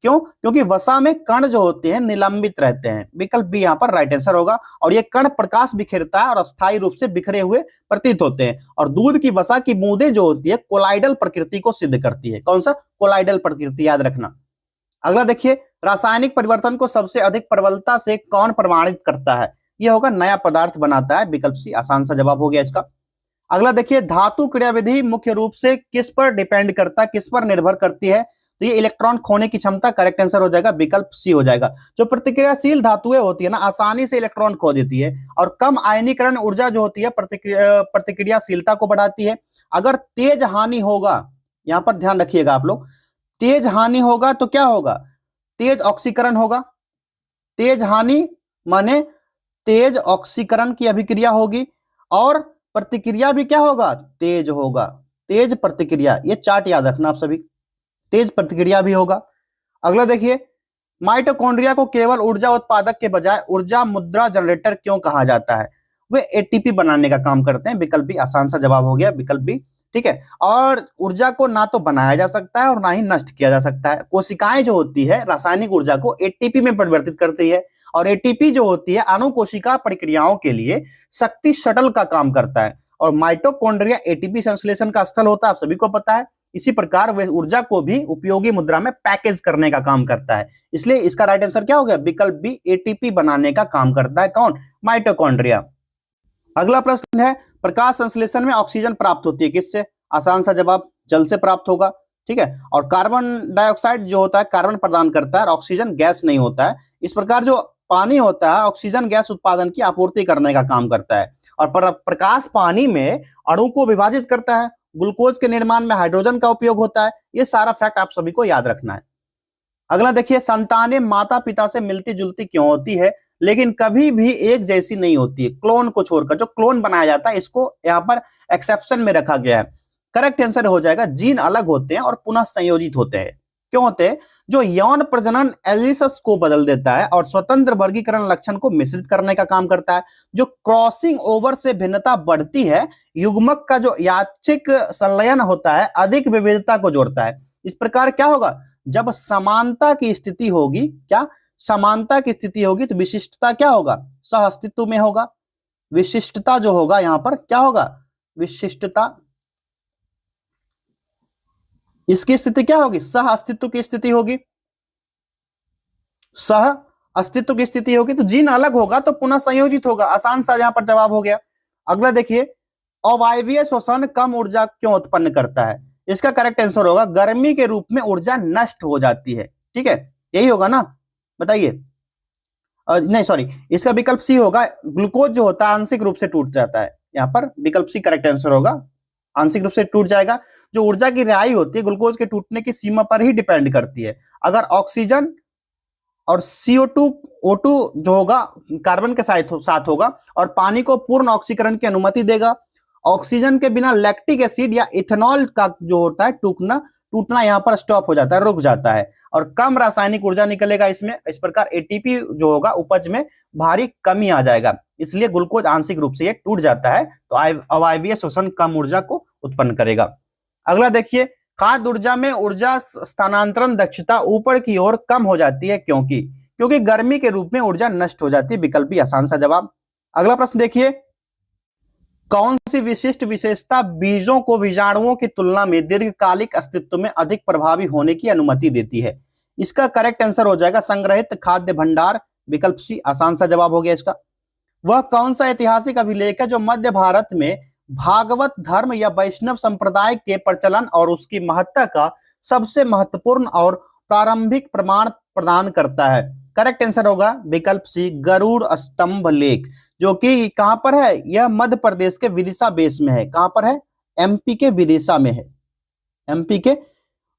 क्योंकि वसा में कण जो होते हैं निलंबित रहते हैं, विकल्प बी यहाँ पर राइट आंसर होगा। और ये कण प्रकाश बिखेरता है और अस्थायी रूप से बिखरे हुए प्रतीत होते हैं। और दूध की वसा की बूंदें जो होती है कोलाइडल प्रकृति को सिद्ध करती है। कौन सा? कोलाइडल प्रकृति, याद रखना। अगला देखिए, रासायनिक परिवर्तन को सबसे अधिक प्रबलता से कौन प्रमाणित करता है? यह होगा नया पदार्थ बनाता है, विकल्प सी आसान सा जवाब हो गया इसका। अगला देखिए, धातु क्रियाविधि मुख्य रूप से किस पर डिपेंड करता है, किस पर निर्भर करती है? तो ये इलेक्ट्रॉन खोने की क्षमता, करेक्ट आंसर हो जाएगा, विकल्प सी हो जाएगा। जो प्रतिक्रियाशील धातुएं होती है ना, आसानी से इलेक्ट्रॉन खो देती है और कम आयनीकरण ऊर्जा जो होती है प्रतिक्रियाशीलता को बढ़ाती है। अगर तेज हानि होगा, यहां पर ध्यान रखिएगा आप लोग, तेज हानि होगा तो क्या होगा, तेज ऑक्सीकरण होगा। तेज हानि माने तेज ऑक्सीकरण की अभिक्रिया होगी और प्रतिक्रिया भी क्या होगा, तेज होगा, तेज प्रतिक्रिया। ये चार्ट याद रखना आप सभी, तेज प्रतिक्रिया भी होगा। अगला देखिए, माइटोकॉन्ड्रिया को केवल ऊर्जा उत्पादक के बजाय ऊर्जा मुद्रा जनरेटर क्यों कहा जाता है? वे एटीपी बनाने का काम करते हैं, विकल्प बी आसान सा जवाब हो गया, विकल्प बी, ठीक है। और ऊर्जा को ना तो बनाया जा सकता है और ना ही नष्ट किया जा सकता है। कोशिकाएं जो होती है रासायनिक ऊर्जा को एटीपी में परिवर्तित करती है और एटीपी जो होती है अणु कोशिका प्रक्रियाओं के लिए शक्ति शटल का काम करता है और माइटोकॉन्ड्रिया एटीपी संश्लेषण का स्थल होता है, आप सभी को पता है। इसी प्रकार वह ऊर्जा को भी उपयोगी मुद्रा में पैकेज करने का काम करता है, इसलिए इसका राइट आंसर क्या हो गया, विकल्प बी एटीपी बनाने का काम करता है। कौन? माइटोकॉन्ड्रिया। अगला प्रश्न है, प्रकाश संश्लेषण में ऑक्सीजन प्राप्त होती है किससे? आसान सा जवाब, जल से प्राप्त होगा, ठीक है। और कार्बन डाइऑक्साइड जो होता है कार्बन प्रदान करता है और ऑक्सीजन गैस नहीं होता है। इस प्रकार जो पानी होता है ऑक्सीजन गैस उत्पादन की आपूर्ति करने का काम करता है और प्रकाश पानी में अणु को विभाजित करता है। ग्लूकोज के निर्माण में हाइड्रोजन का उपयोग होता है। ये सारा फैक्ट आप सभी को याद रखना है। अगला देखिए, संतानें माता पिता से मिलती जुलती क्यों होती है लेकिन कभी भी एक जैसी नहीं होती है? क्लोन को छोड़कर जो क्लोन बनाया जाता है इसको यहाँ पर एक्सेप्शन में रखा गया है। करेक्ट आंसर हो जाएगा, जीन अलग होते हैं और पुनः संयोजित होते हैं। क्यों होते हैं? जो यौन प्रजनन एलिसस को बदल देता है और स्वतंत्र वर्गीकरण लक्षण को मिश्रित करने का काम करता है। जो क्रॉसिंग ओवर से भिन्नता बढ़ती है, युग्मक का जो यादृच्छिक संलयन होता है अधिक विविधता को जोड़ता है। इस प्रकार क्या होगा, जब समानता की स्थिति होगी, क्या समानता की स्थिति होगी तो विशिष्टता क्या होगा, सह अस्तित्व में होगा। विशिष्टता जो होगा यहां पर क्या होगा, विशिष्टता, इसकी स्थिति क्या होगी, सह अस्तित्व की स्थिति होगी, सह अस्तित्व की स्थिति होगी। तो जीन अलग होगा तो पुनः संयोजित होगा, आसान सा यहां पर जवाब हो गया। अगला देखिए, अवायवीय श्वसन कम ऊर्जा क्यों उत्पन्न करता है? इसका करेक्ट आंसर होगा, गर्मी के रूप में ऊर्जा नष्ट हो जाती है, ठीक है, यही होगा ना, बताइए। नहीं सॉरी, इसका विकल्प सी होगा, ग्लूकोज जो होता है आंशिक रूप से टूट जाता है। यहां पर विकल्प सी करेक्ट आंसर होगा, आंशिक रूप से टूट जाएगा। जो ऊर्जा की रिहाई होती है ग्लूकोज के टूटने की सीमा पर ही डिपेंड करती है। अगर ऑक्सीजन और CO2 O2 जो होगा कार्बन के साथ होगा और पानी को पूर्ण ऑक्सीकरण की अनुमति देगा। ऑक्सीजन के बिना लैक्टिक एसिड या इथेनॉल का जो होता है टूटना यहाँ पर स्टॉप हो जाता है, रुक जाता है और कम रासायनिक ऊर्जा निकलेगा इसमें। इस प्रकार एटीपी जो होगा उपज में भारी कमी आ जाएगा, इसलिए ग्लूकोज आंशिक रूप से ये टूट जाता है। तो अवायवीय श्वसन कम ऊर्जा को उत्पन्न करेगा। अगला देखिए, खाद्य ऊर्जा में ऊर्जा स्थानांतरण दक्षता ऊपर की ओर कम हो जाती है, क्योंकि गर्मी के रूप में ऊर्जा नष्ट हो जाती है। विकल्प बी आसान सा जवाब। अगला प्रश्न देखिए, कौन सी विशिष्ट विशेषता बीजों को बीजाणुओं की तुलना में दीर्घकालिक अस्तित्व में अधिक प्रभावी होने की अनुमति देती है? इसका करेक्ट आंसर हो जाएगा संग्रहित खाद्य भंडार। विकल्प सी आसान सा जवाब हो गया इसका। वह कौन सा ऐतिहासिक अभिलेख है जो मध्य भारत में भागवत धर्म या वैष्णव संप्रदाय के प्रचलन और उसकी महत्ता का सबसे महत्वपूर्ण और प्रारंभिक प्रमाण प्रदान करता है? करेक्ट आंसर होगा विकल्प सी गरुड़ स्तंभ लेख, जो कि कहां पर है? यह मध्य प्रदेश के विदिशा बेस में है। कहां पर है? एमपी के विदिशा में है। एमपी के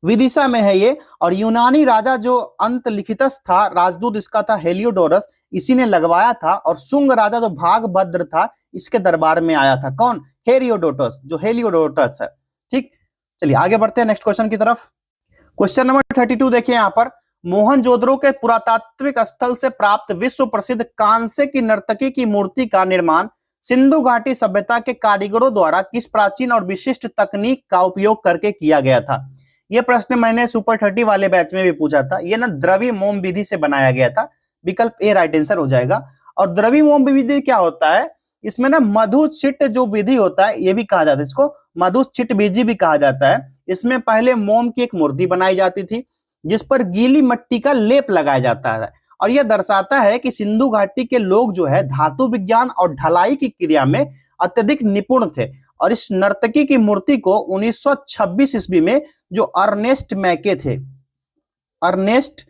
विदिशा में है ये। और यूनानी राजा जो अंत लिखितस था, राजदूत इसका था हेलियोडोरस, इसी ने लगवाया था। और शुंग राजा जो भागभद्र था, इसके दरबार में आया था। कौन? हेरियोडोटस, जो हेलियोडोटस है। ठीक, चलिए आगे बढ़ते हैं नेक्स्ट क्वेश्चन की तरफ। क्वेश्चन नंबर 32 देखिए यहाँ पर, मोहनजोदड़ो के पुरातात्विक स्थल से प्राप्त विश्व प्रसिद्ध कांसे की नर्तकी की मूर्ति का निर्माण सिंधु घाटी सभ्यता के कारीगरों द्वारा किस प्राचीन और विशिष्ट तकनीक का उपयोग करके किया गया था? यह प्रश्न मैंने सुपर 30 वाले बैच में भी पूछा था। यह ना द्रव्य मोम विधि से बनाया गया था। विकल्प ए राइट आंसर हो जाएगा। और द्रव्य मोम विधि क्या होता है? इसमें ना मधु छिट जो विधि होता है, यह भी कहा जाता है, इसको मधु छिट विधि भी कहा जाता है। इसमें पहले मोम की एक मूर्ति बनाई जाती थी, जिस पर गीली मिट्टी का लेप लगाया जाता है। और यह दर्शाता है कि सिंधु घाटी के लोग जो है धातु विज्ञान और ढलाई की क्रिया में अत्यधिक निपुण थे। और इस नर्तकी की मूर्ति को 1926 ईस्वी में जो अर्नेस्ट मैके थे, अर्नेस्ट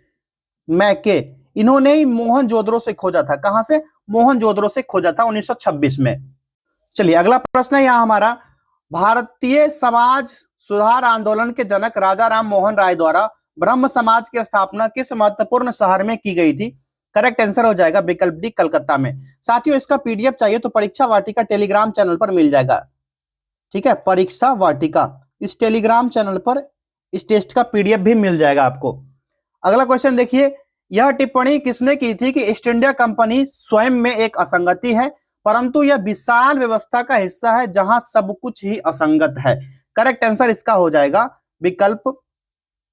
मैके, इन्होंने ही मोहनजोदड़ो से खोजा था। कहां से? मोहनजोदड़ो से खोजा था 1926 में। चलिए अगला प्रश्न है यहाँ हमारा, भारतीय समाज सुधार आंदोलन के जनक राजा राम मोहन राय द्वारा ब्रह्म समाज की स्थापना किस महत्वपूर्ण शहर में की गई थी? करेक्ट आंसर हो जाएगा विकल्प डी कलकत्ता में। साथियों, इसका पीडीएफ चाहिए तो परीक्षा वाटिका टेलीग्राम चैनल पर मिल जाएगा। ठीक है, परीक्षा वाटिका, इस टेलीग्राम चैनल पर इस टेस्ट का पीडीएफ भी मिल जाएगा आपको। अगला क्वेश्चन देखिए, यह टिप्पणी किसने की थी कि ईस्ट इंडिया कंपनी स्वयं में एक असंगति है, परंतु यह विशाल व्यवस्था का हिस्सा है जहां सब कुछ ही असंगत है? करेक्ट आंसर इसका हो जाएगा विकल्प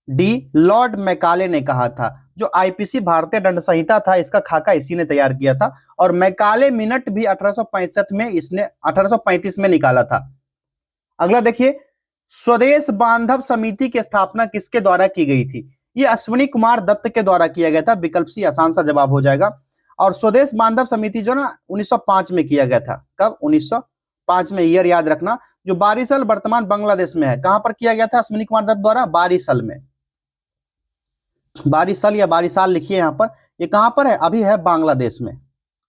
डी, लॉर्ड मैकाले ने कहा था। जो आईपीसी भारतीय दंड संहिता था, इसका खाका इसी ने तैयार किया था। और मैकाले मिनट भी 1865 में, इसने 1835 में निकाला था। अगला देखिए, स्वदेश बांधव समिति की स्थापना किसके द्वारा की गई थी? यह अश्विनी कुमार दत्त के द्वारा किया गया था। विकल्प सी आसान सा जवाब हो जाएगा। और स्वदेश बांधव समिति जो ना 1905 में किया गया था। कब? 1905 में, ईयर याद रखना। जो बारिशल वर्तमान बांग्लादेश में है, कहां पर किया गया था अश्विनी कुमार दत्त द्वारा? बारिशल में। बारिशल या बारिशाल लिखिए यहाँ पर। ये कहां पर है? अभी है बांग्लादेश में।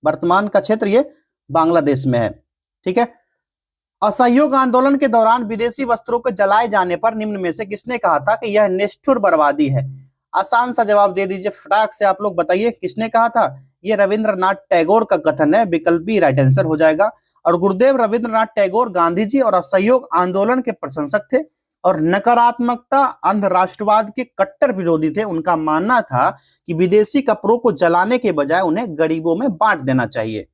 वर्तमान का क्षेत्र ये बांग्लादेश में है। ठीक है। असहयोग आंदोलन के दौरान विदेशी वस्त्रों को जलाए जाने पर निम्न में से किसने कहा था कि यह निष्ठुर बर्बादी है? आसान सा जवाब दे दीजिए, फटाक से आप लोग बताइए किसने कहा था? यह रविंद्रनाथ टैगोर का कथन है। विकल्प बी राइट आंसर हो जाएगा। और गुरुदेव रविंद्रनाथ टैगोर गांधी जी और असहयोग आंदोलन के प्रशंसक थे और नकारात्मकता अंध राष्ट्रवाद के कट्टर विरोधी थे। उनका मानना था कि विदेशी कपड़ों को जलाने के बजाय उन्हें गरीबों में बांट देना चाहिए।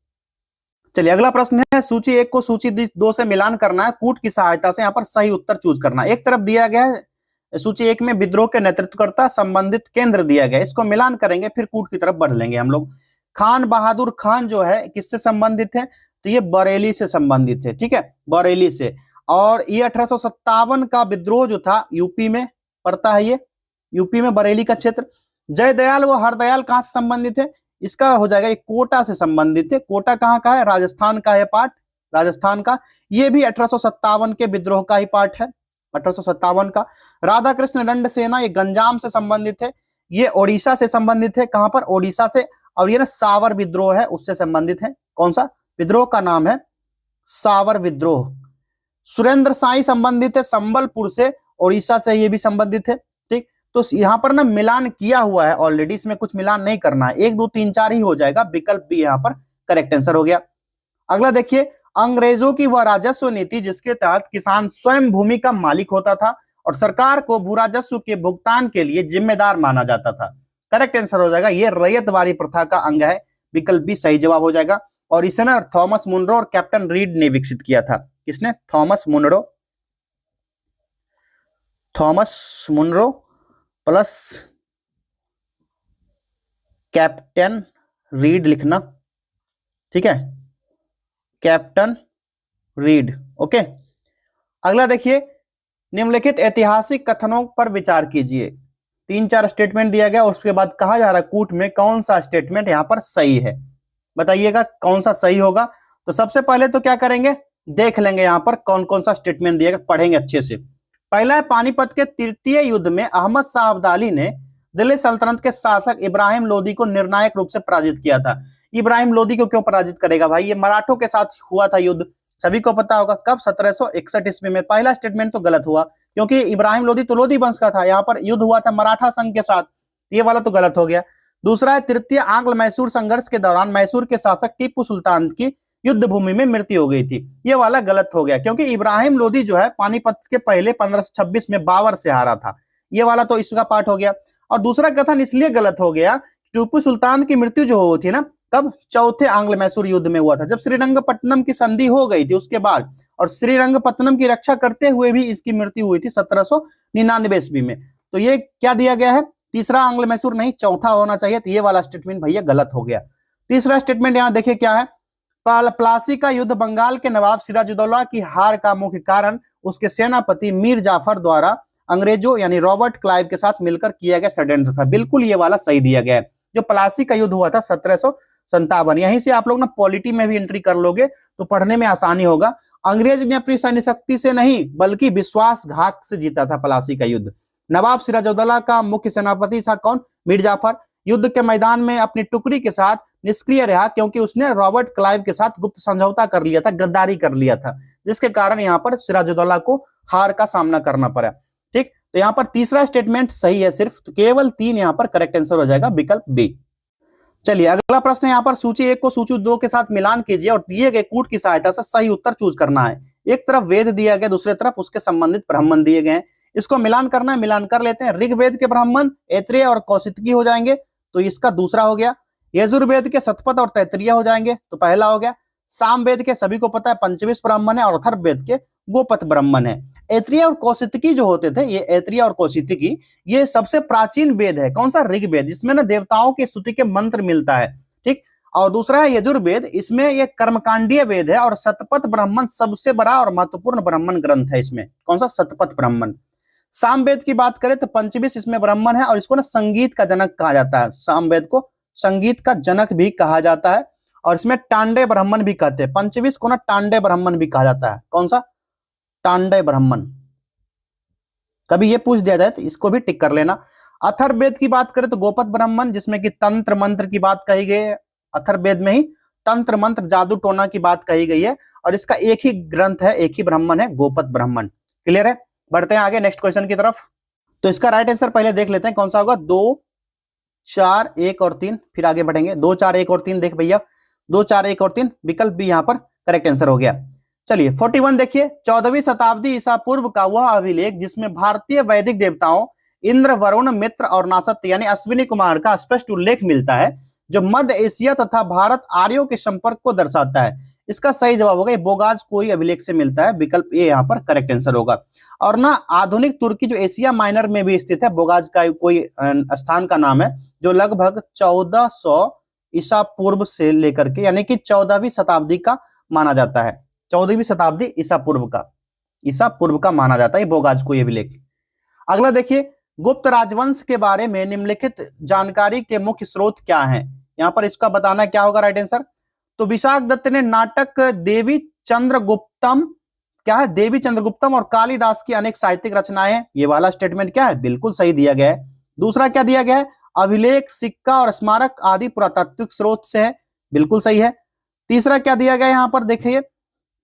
चलिए अगला प्रश्न है, सूची 1 को सूची 2 से मिलान करना है। कूट की सहायता से यहाँ पर सही उत्तर चूज करना है। एक तरफ दिया गया है सूची 1 में विद्रोह के नेतृत्वकर्ता संबंधित केंद्र दिया गया, इसको मिलान करेंगे फिर कूट की तरफ बढ़ लेंगे हम लोग। खान बहादुर खान जो है किससे संबंधित है? तो ये बरेली से संबंधित है। ठीक है, बरेली से। और ये 1857 का विद्रोह जो था यूपी में पड़ता है, ये यूपी में बरेली का क्षेत्र। जयदयाल व हरदयाल कहां से संबंधित है? इसका हो जाएगा ये कोटा से संबंधित है। कोटा कहां का है? राजस्थान का है पार्ट, राजस्थान का। ये भी 1857 के विद्रोह का ही पार्ट है, 1857 का। राधा कृष्ण दंड सेना ये गंजाम से संबंधित है, ये ओडिशा से संबंधित है। कहां पर? ओडिशा से। और ये ना सावर विद्रोह है, उससे संबंधित है। कौन सा विद्रोह का नाम है? सावर विद्रोह। सुरेंद्र साई संबंधित है संबलपुर से, ओडिशा से ये भी संबंधित है। ठीक, तो यहाँ पर ना मिलान किया हुआ है ऑलरेडी, इसमें कुछ मिलान नहीं करना है। 1 2 3 4 ही हो जाएगा। विकल्प बी यहाँ पर करेक्ट आंसर हो गया। अगला देखिए, अंग्रेजों की वह राजस्व नीति जिसके तहत किसान स्वयं भूमि का मालिक होता था और सरकार को भू राजस्व के भुगतान के लिए जिम्मेदार माना जाता था। करेक्ट आंसर हो जाएगा, ये रैयतवाड़ी प्रथा का अंग है। विकल्प बी सही जवाब हो जाएगा। और इसे ना थॉमस मुनरो और कैप्टन रीड ने विकसित किया था। किसने? Thomas Munro. Thomas Munro plus captain Read लिखना, ठीक है, कैप्टन रीड। ओके, अगला देखिए, निम्नलिखित ऐतिहासिक कथनों पर विचार कीजिए। 3-4 स्टेटमेंट दिया गया और उसके बाद कहा जा रहा है कूट में कौन सा स्टेटमेंट यहां पर सही है, बताइएगा कौन सा सही होगा। तो सबसे पहले तो क्या करेंगे, देख लेंगे यहां पर कौन कौन सा स्टेटमेंट दिया गया, पढ़ेंगे अच्छे से। पहला है, पानीपत के तृतीय युद्ध में अहमद शाह अब्दाली ने दिल्ली सल्तनत के शासक इब्राहिम लोदी को निर्णायक रूप से पराजित किया था। इब्राहिम लोदी को क्यों पराजित करेगा भाई, ये मराठों के साथ हुआ था युद्ध, सभी को पता होगा, कब 1761 ईस्वी में। पहला स्टेटमेंट तो गलत हुआ क्योंकि इब्राहिम लोदी तो लोदी वंश का था, यहाँ पर युद्ध हुआ था मराठा संघ के साथ, ये वाला तो गलत हो गया। दूसरा है, तृतीय आंग्ल मैसूर संघर्ष के दौरान मैसूर के शासक टीपू सुल्तान की युद्ध भूमि में मृत्यु हो गई थी, ये वाला गलत हो गया क्योंकि इब्राहिम लोदी जो है पानीपत के पहले 1526 में बाबर से हारा था, ये वाला तो इसका पार्ट हो गया। और दूसरा कथन इसलिए गलत हो गया, टीपू सुल्तान की मृत्यु जो हुई थी ना, कब, चौथे आंग्ल मैसूर युद्ध में हुआ था, जब श्रीरंगपट्टनम की संधि हो गई थी उसके बाद, और श्रीरंगपट्टनम की रक्षा करते हुए भी इसकी मृत्यु हुई थी 1799 ईस्वी में। तो ये क्या दिया गया है, तीसरा आंग्ल मैसूर नहीं, चौथा होना चाहिए, तो ये वाला स्टेटमेंट भैया गलत हो गया। तीसरा स्टेटमेंट यहां देखिए क्या है, प्लासी का युद्ध बंगाल के नवाब सिराजुद्दौला की हार का मुख्य कारण उसके सेनापति मीर जाफर द्वारा अंग्रेजों यानी रॉबर्ट क्लाइव के साथ मिलकर किया गया षड्यंत्र था, बिल्कुल ये वाला सही दिया गया है। जो प्लासी का युद्ध हुआ था 1757, यहीं से आप लोग ना पॉलिटी में भी एंट्री कर लोगे तो पढ़ने में आसानी होगा। अंग्रेज ने अपनी सैन्य शक्ति से नहीं बल्कि विश्वासघात से जीता था प्लासी का युद्ध। नवाब सिराजुद्दौला का मुख्य सेनापति था कौन, मीर जाफर। युद्ध के मैदान में अपनी टुकड़ी के साथ निष्क्रिय रहा क्योंकि उसने रॉबर्ट क्लाइव के साथ गुप्त समझौता कर लिया था, गद्दारी कर लिया था, जिसके कारण यहाँ पर सिराजुद्दौला को हार का सामना करना पड़ा। ठीक, तो यहाँ पर तीसरा स्टेटमेंट सही है सिर्फ, तो केवल 3 यहाँ पर करेक्ट आंसर हो जाएगा, विकल्प बी। चलिए अगला प्रश्न यहाँ पर सूची 1 को सूची 2 के साथ मिलान कीजिए और दिए गए कूट की सहायता से सही उत्तर चूज करना है। एक तरफ वेद दिया गया, दूसरे तरफ उसके संबंधित ब्राह्मण दिए गए हैं, इसको मिलान करना है, मिलान कर लेते हैं। ऋग्वेद के ब्राह्मण ऐत्रेय और कौशितकी हो जाएंगे, तो इसका दूसरा हो गया। यजुर्वेद के शतपथ और तैत्तिरीय हो जाएंगे, तो पहला हो गया। सामवेद के सभी को पता है 25 ब्राह्मण है और अथर्ववेद के गोपथ ब्राह्मण है। ऐत्रेय और कौशितकी जो होते थे, ये ऐत्रेय और कौशितकी ये सबसे प्राचीन वेद है, कौन सा, ऋग्वेद, जिसमें ना देवताओं की स्तुति के मंत्र मिलता है। ठीक, और दूसरा है यजुर्वेद, इसमें ये कर्मकांडीय वेद है, और शतपथ ब्राह्मण सबसे बड़ा और महत्वपूर्ण ब्राह्मण ग्रंथ है इसमें, कौन सा, शतपथ ब्राह्मण। सामवेद की बात करें तो 25 इसमें ब्राह्मण है और इसको ना संगीत का जनक कहा जाता है, सामवेद को संगीत का जनक भी कहा जाता है, और इसमें टांडे ब्राह्मण भी कहते हैं, 25 को ना टांडे ब्राह्मण भी कहा जाता है, कौन सा, टांडे ब्राह्मण। कभी ये पूछ दिया जाए तो इसको भी टिक कर लेना। अथर्ववेद की बात करें तो गोपथ ब्राह्मण, जिसमें कि तंत्र मंत्र की बात कही गई है, अथर्ववेद में ही तंत्र मंत्र जादू टोना की बात कही गई है, और इसका एक ही ग्रंथ है, एक ही ब्राह्मण है, गोपथ ब्राह्मण। क्लियर है, बढ़ते हैं आगे नेक्स्ट क्वेश्चन की तरफ। तो इसका राइट आंसर पहले देख लेते हैं कौन सा होगा, 2, 4, 1 और 3, फिर आगे बढ़ेंगे। 2, 4, 1 और 3 देख भैया, 2, 4, 1 और 3, विकल्प भी यहाँ पर करेक्ट आंसर हो गया। चलिए 41 देखिए, 14वीं शताब्दी ईसा पूर्व का वह अभिलेख जिसमें भारतीय वैदिक देवताओं इंद्र, वरुण, मित्र और नासत्य यानी अश्विनी कुमार का स्पष्ट उल्लेख मिलता है, जो मध्य एशिया तथा भारत आर्यों के संपर्क को दर्शाता है। इसका सही जवाब होगा बोगाज कोई अभिलेख से मिलता है, विकल्प ए यहाँ पर करेक्ट आंसर होगा। और ना आधुनिक तुर्की जो एशिया माइनर में भी स्थित है, बोगाज का कोई स्थान का नाम है, जो लगभग 1400 ईसा पूर्व से लेकर के यानी कि 14वीं शताब्दी का माना जाता है, 14वीं शताब्दी ईसा पूर्व का माना जाता है बोगाज कोई अभिलेख। अगला देखिए, गुप्त राजवंश के बारे में निम्नलिखित जानकारी के मुख्य स्रोत क्या हैं, यहाँ पर इसका बताना क्या होगा राइट आंसर। तो विशाख दत्त ने नाटक देवी चंद्रगुप्तम, क्या है, देवी चंद्रगुप्तम और कालिदास की अनेक साहित्यिक रचनाएं, ये वाला स्टेटमेंट क्या है, बिल्कुल सही दिया गया है। दूसरा क्या दिया गया है, अभिलेख, सिक्का और स्मारक आदि पुरातात्विक स्रोत से है, बिल्कुल सही है। तीसरा क्या दिया गया यहाँ पर देखिए,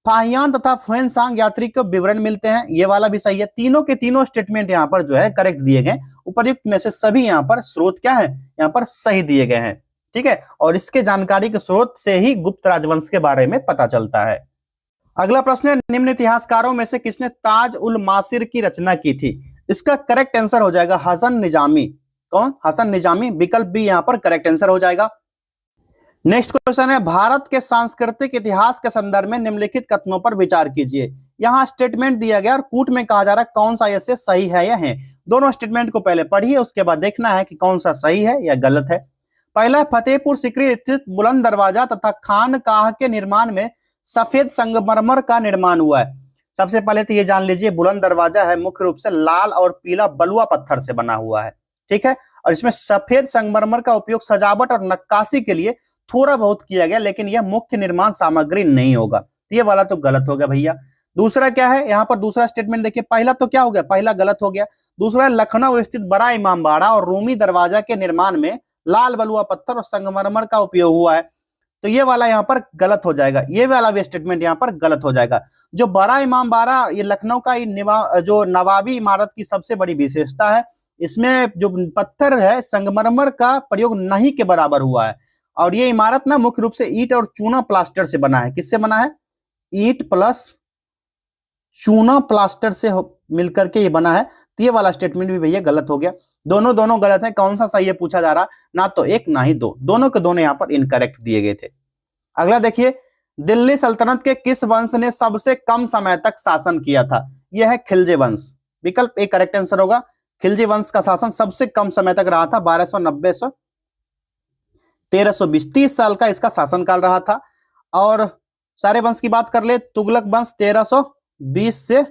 फाहियान तथा फुएनसांग यात्री को विवरण मिलते हैं, ये वाला भी सही है। तीनों के तीनों स्टेटमेंट यहाँ पर जो है करेक्ट दिए गए, उपर्युक्त में से सभी यहाँ पर स्रोत क्या है, यहाँ पर सही दिए गए हैं। ठीक है, और इसके जानकारी के स्रोत से ही गुप्त राजवंश के बारे में पता चलता है। अगला प्रश्न है, निम्न इतिहासकारों में से किसने ताज उल मासिर की रचना की थी। इसका करेक्ट आंसर हो जाएगा हसन निजामी। कौन, हसन निजामी, विकल्प भी यहाँ पर करेक्ट आंसर हो जाएगा। नेक्स्ट क्वेश्चन है, भारत के सांस्कृतिक इतिहास के संदर्भ में निम्नलिखित कथनों पर विचार कीजिए। यहाँ स्टेटमेंट दिया गया और कूट में कहा जा रहा है कौन सा ऐसे सही है या है। दोनों स्टेटमेंट को पहले पढ़िए, उसके बाद देखना है कि कौन सा सही है या गलत है। पहला, फतेहपुर सीकरी स्थित बुलंद दरवाजा तथा खानकाह के निर्माण में सफेद संगमरमर का निर्माण हुआ है। सबसे पहले तो ये जान लीजिए, बुलंद दरवाजा है मुख्य रूप से लाल और पीला बलुआ पत्थर से बना हुआ है, ठीक है। और इसमें सफेद संगमरमर का उपयोग सजावट और नक्काशी के लिए थोड़ा बहुत किया गया, लेकिन यह मुख्य निर्माण सामग्री नहीं होगा। ये वाला तो गलत हो गया भैया। दूसरा क्या है, यहाँ पर दूसरा स्टेटमेंट देखिए, पहला तो क्या हो गया, पहला गलत हो गया। दूसरा, लखनऊ स्थित बड़ा इमामबाड़ा और रूमी दरवाजा के निर्माण में लाल बलुआ पत्थर और संगमरमर का उपयोग हुआ है, तो ये वाला यहाँ पर गलत हो जाएगा। ये वाला भी स्टेटमेंट यहाँ पर गलत हो जाएगा। जो बड़ा इमामबाड़ा ये लखनऊ का जो नवाबी इमारत की सबसे बड़ी विशेषता है, इसमें जो पत्थर है संगमरमर का प्रयोग नहीं के बराबर हुआ है। और ये इमारत ना मुख्य रूप से ईंट और चूना प्लास्टर से बना है। किससे बना है? ईंट प्लस चूना प्लास्टर से मिलकर के ये बना है। तो ये वाला स्टेटमेंट भी भैया गलत हो गया। दोनों गलत है। कौन सा सही है पूछा जा रहा, ना तो एक ना ही दो, दोनों के दोनों यहाँ पर इनकरेक्ट दिए गए थे। अगला देखिए, दिल्ली सल्तनत के किस वंश ने सबसे कम समय तक शासन किया था? यह है खिलजी वंश। विकल्प ए करेक्ट आंसर होगा। खिलजी वंश का शासन सबसे कम समय तक रहा था, 1290 से 1320, 30 साल का इसका शासनकाल रहा था। और सारे वंश की बात कर ले, तुगलक वंश 1320 से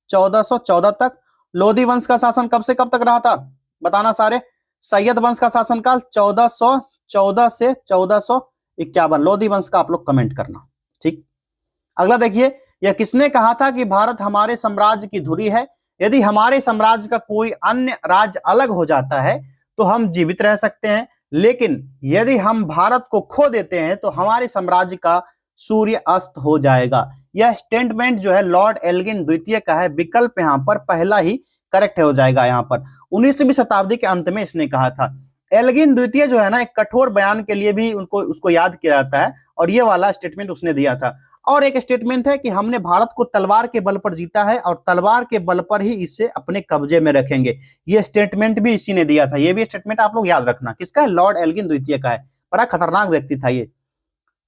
1414 तक। लोधी वंश का शासन कब से कब तक रहा था बताना सारे। सैयद वंश का शासनकाल 1414 से 1451। लोधी वंश का आप लोग कमेंट करना, ठीक। अगला देखिए, यह किसने कहा था कि भारत हमारे साम्राज्य की धुरी है? यदि हमारे साम्राज्य का कोई अन्य राज्य अलग हो जाता है तो हम जीवित रह सकते हैं, लेकिन यदि हम भारत को खो देते हैं तो हमारे साम्राज्य का सूर्य अस्त हो जाएगा। यह स्टेटमेंट जो है लॉर्ड एल्गिन द्वितीय का है। विकल्प यहाँ पर पहला ही करेक्ट हो जाएगा। यहाँ पर 19वीं शताब्दी के अंत में इसने कहा था। एल्गिन द्वितीय जो है ना, एक कठोर बयान के लिए भी उसको याद किया जाता है, और ये वाला स्टेटमेंट उसने दिया था। और एक स्टेटमेंट है कि हमने भारत को तलवार के बल पर जीता है और तलवार के बल पर ही इसे अपने कब्जे में रखेंगे। ये स्टेटमेंट भी इसी ने दिया था। ये भी स्टेटमेंट आप लोग याद रखना। किसका है? लॉर्ड एल्गिन द्वितीय का है। बड़ा खतरनाक व्यक्ति था ये।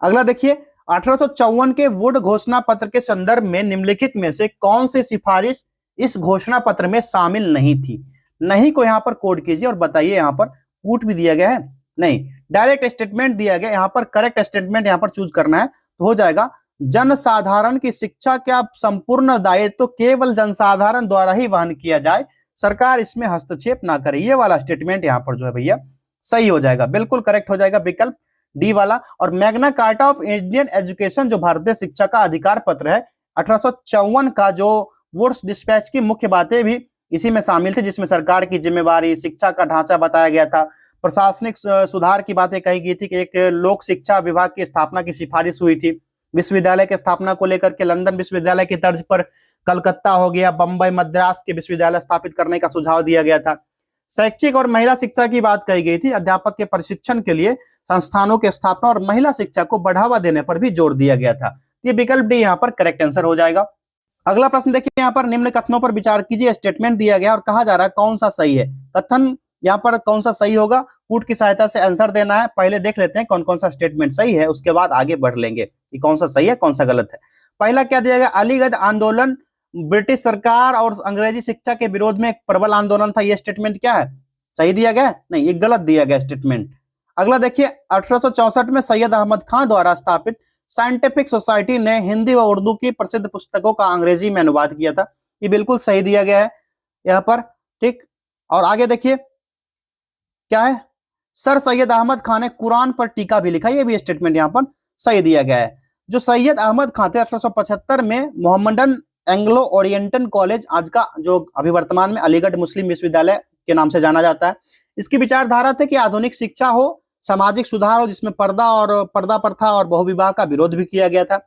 अगला देखिए, 1854 के वुड घोषणा पत्र के संदर्भ में निम्नलिखित में से कौन सी सिफारिश इस घोषणा पत्र में शामिल नहीं थी? नहीं को यहाँ पर कोड कीजिए और बताइए। यहाँ पर कूट भी दिया गया है, नहीं डायरेक्ट स्टेटमेंट दिया गया। यहाँ पर करेक्ट स्टेटमेंट यहाँ पर चूज करना है, तो हो जाएगा जनसाधारण की शिक्षा का संपूर्ण दायित्व तो केवल जनसाधारण द्वारा ही वहन किया जाए, सरकार इसमें हस्तक्षेप ना करे। ये वाला स्टेटमेंट यहाँ पर जो है भैया सही हो जाएगा, बिल्कुल करेक्ट हो जाएगा विकल्प डी वाला। और Magna carta of Indian education जो भारतीय शिक्षा का अधिकार पत्र है 1854 का, जो वुड्स डिस्पैच की मुख्य बातें भी इसी में शामिल थी, जिसमें सरकार की जिम्मेवारी, शिक्षा का ढांचा बताया गया था, प्रशासनिक सुधार की बातें कही गई थी कि एक लोक शिक्षा विभाग की स्थापना की सिफारिश हुई थी, विश्वविद्यालय की स्थापना को लेकर के लंदन विश्वविद्यालय की तर्ज पर कलकत्ता हो गया, बंबई मद्रास के विश्वविद्यालय स्थापित करने का सुझाव दिया गया था, शैक्षिक और महिला शिक्षा की बात कही गई थी, अध्यापक के प्रशिक्षण के लिए संस्थानों की स्थापना और महिला शिक्षा को बढ़ावा देने पर भी जोर दिया गया था। ये विकल्प डी यहाँ पर करेक्ट आंसर हो जाएगा। अगला प्रश्न देखिए, यहाँ पर निम्न कथनों पर विचार कीजिए। स्टेटमेंट दिया गया और कहा जा रहा है कौन सा सही है। कथन यहाँ पर कौन सा सही होगा, कूट की सहायता से आंसर देना है। पहले देख लेते हैं कौन कौन सा स्टेटमेंट सही है, उसके बाद आगे बढ़ लेंगे कि कौन सा सही है कौन सा गलत है। पहला क्या दिया गया, अलीगढ़ आंदोलन ब्रिटिश सरकार और अंग्रेजी शिक्षा के विरोध में एक प्रबल आंदोलन था। यह स्टेटमेंट क्या है, सही दिया गया? नहीं, ये गलत दिया गया स्टेटमेंट। अगला देखिए, 1864 में सैयद अहमद खान द्वारा स्थापित साइंटिफिक सोसाइटी ने हिंदी व उर्दू की प्रसिद्ध पुस्तकों का अंग्रेजी में अनुवाद किया था। ये बिल्कुल सही दिया गया है यहाँ पर, ठीक। और आगे देखिए क्या है, सर सैयद अहमद खान ने कुरान पर टीका भी लिखा। ये भी स्टेटमेंट यहाँ पर सही दिया गया है। जो सैयद अहमद खान थे 1875 में मोहम्मदन एंग्लो ओरिएंटल कॉलेज, आज का जो अभी वर्तमान में अलीगढ़ मुस्लिम विश्वविद्यालय के नाम से जाना जाता है, इसकी विचारधारा थे कि आधुनिक शिक्षा हो, सामाजिक सुधार हो, जिसमें पर्दा प्रथा और बहुविवाह का विरोध भी किया गया था।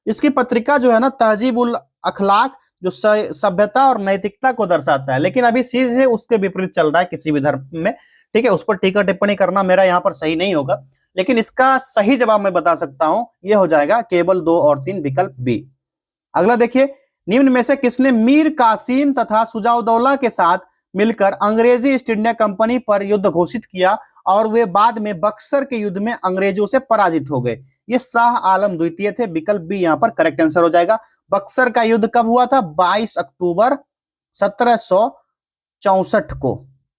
इसकी पत्रिका जो है ना, तहजीब उल अखलाक, जो सभ्यता और नैतिकता को दर्शाता है, लेकिन अभी सीधे उसके विपरीत चल रहा है किसी भी धर्म में, ठीक है। उस पर टीका टिप्पणी करना मेरा यहाँ पर सही नहीं होगा, लेकिन इसका सही जवाब मैं बता सकता हूं, यह हो जाएगा केवल 2 और 3 विकल्प बी। अगला देखिए, निम्न में से किसने मीर कासिम तथा सुजाउद्दौला के साथ मिलकर अंग्रेजी ईस्ट इंडिया कंपनी पर युद्ध घोषित किया और वे बाद में बक्सर के युद्ध में अंग्रेजों से पराजित हो गए? ये शाह आलम द्वितीय थे, विकल्प बी यहाँ पर करेक्ट आंसर हो जाएगा। बक्सर का युद्ध कब हुआ था? 22 अक्टूबर 1764 को,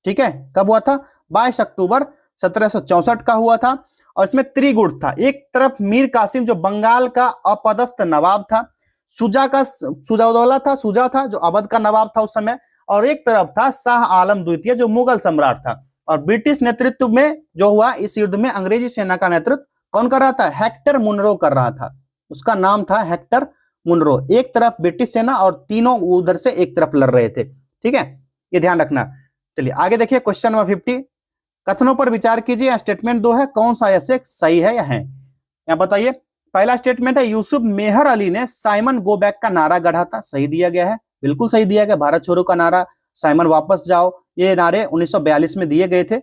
ठीक है, कब हुआ था? 22 अक्टूबर 1764 का हुआ था। और इसमें त्रिगुट था, एक तरफ मीर कासिम जो बंगाल का अपदस्थ नवाब था, सुजा था जो अवध का नवाब था उस समय, और एक तरफ था शाह आलम द्वितीय जो मुगल सम्राट था। और ब्रिटिश नेतृत्व में जो हुआ इस युद्ध में अंग्रेजी सेना का नेतृत्व कौन कर रहा था? हेक्टर मुनरो कर रहा था, उसका नाम था हेक्टर मुनरो। एक तरफ ब्रिटिश सेना और तीनों उधर से एक तरफ लड़ रहे थे, ठीक है, ये ध्यान रखना। चलिए आगे देखिए क्वेश्चन नंबर 50, कथनों पर विचार कीजिए। स्टेटमेंट 2 है, कौन सा ऐसे सही है या है? यहाँ बताइए। पहला स्टेटमेंट है यूसुफ मेहर अली ने साइमन गो बैक का नारा गढ़ा था, सही दिया गया है, बिल्कुल सही दिया गया। भारत छोड़ो का नारा, साइमन वापस जाओ, ये नारे 1942 में दिए गए थे।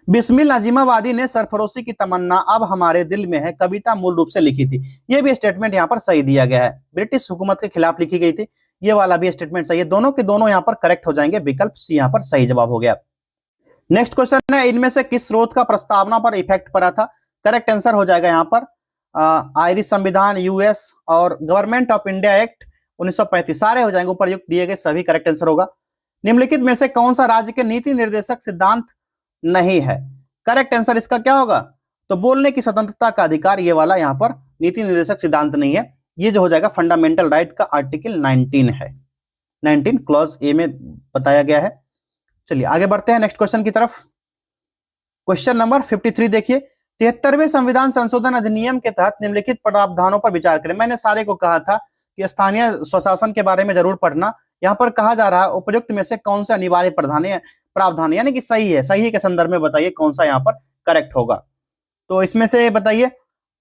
बिस्मिल नजीमाबादी ने सरफरोशी की तमन्ना अब हमारे दिल में है कविता मूल रूप से लिखी थी, ये भी स्टेटमेंट यहाँ पर सही दिया गया है, ब्रिटिश हुकूमत के खिलाफ लिखी गई थी, ये वाला भी स्टेटमेंट सही है। दोनों के दोनों यहाँ पर करेक्ट हो जाएंगे, विकल्प सी यहाँ पर सही जवाब हो गया। नेक्स्ट क्वेश्चन है, इनमें से किस स्रोत का प्रस्तावना पर इफेक्ट पड़ा था? करेक्ट आंसर हो जाएगा यहाँ पर आयरिश संविधान, यूएस और गवर्नमेंट ऑफ इंडिया एक्ट 1935, सारे हो जाएंगे, ऊपर युक्त दिए गए सभी करेक्ट आंसर होगा। निम्नलिखित में से कौन सा राज्य के नीति निर्देशक सिद्धांत नहीं है? करेक्ट आंसर इसका क्या होगा? तो बोलने की स्वतंत्रता का अधिकार, ये वाला यहाँ पर नीति निर्देशक सिद्धांत नहीं है, ये जो हो जाएगा फंडामेंटल राइट का आर्टिकल 19 है, 19 क्लॉज ए में बताया गया है। चलिए आगे बढ़ते हैं नेक्स्ट क्वेश्चन की तरफ। क्वेश्चन नंबर 53 देखिए, 73वें संविधान संशोधन अधिनियम के तहत निम्नलिखित प्रावधानों पर विचार करें। मैंने सारे को कहा था कि स्थानीय स्वशासन के बारे में जरूर पढ़ना। यहाँ पर कहा जा रहा है उपयुक्त में से कौन सा अनिवार्य प्रावधान यानी कि सही है, सही के संदर्भ में बताइए कौन सा यहाँ पर करेक्ट होगा। तो इसमें से बताइए।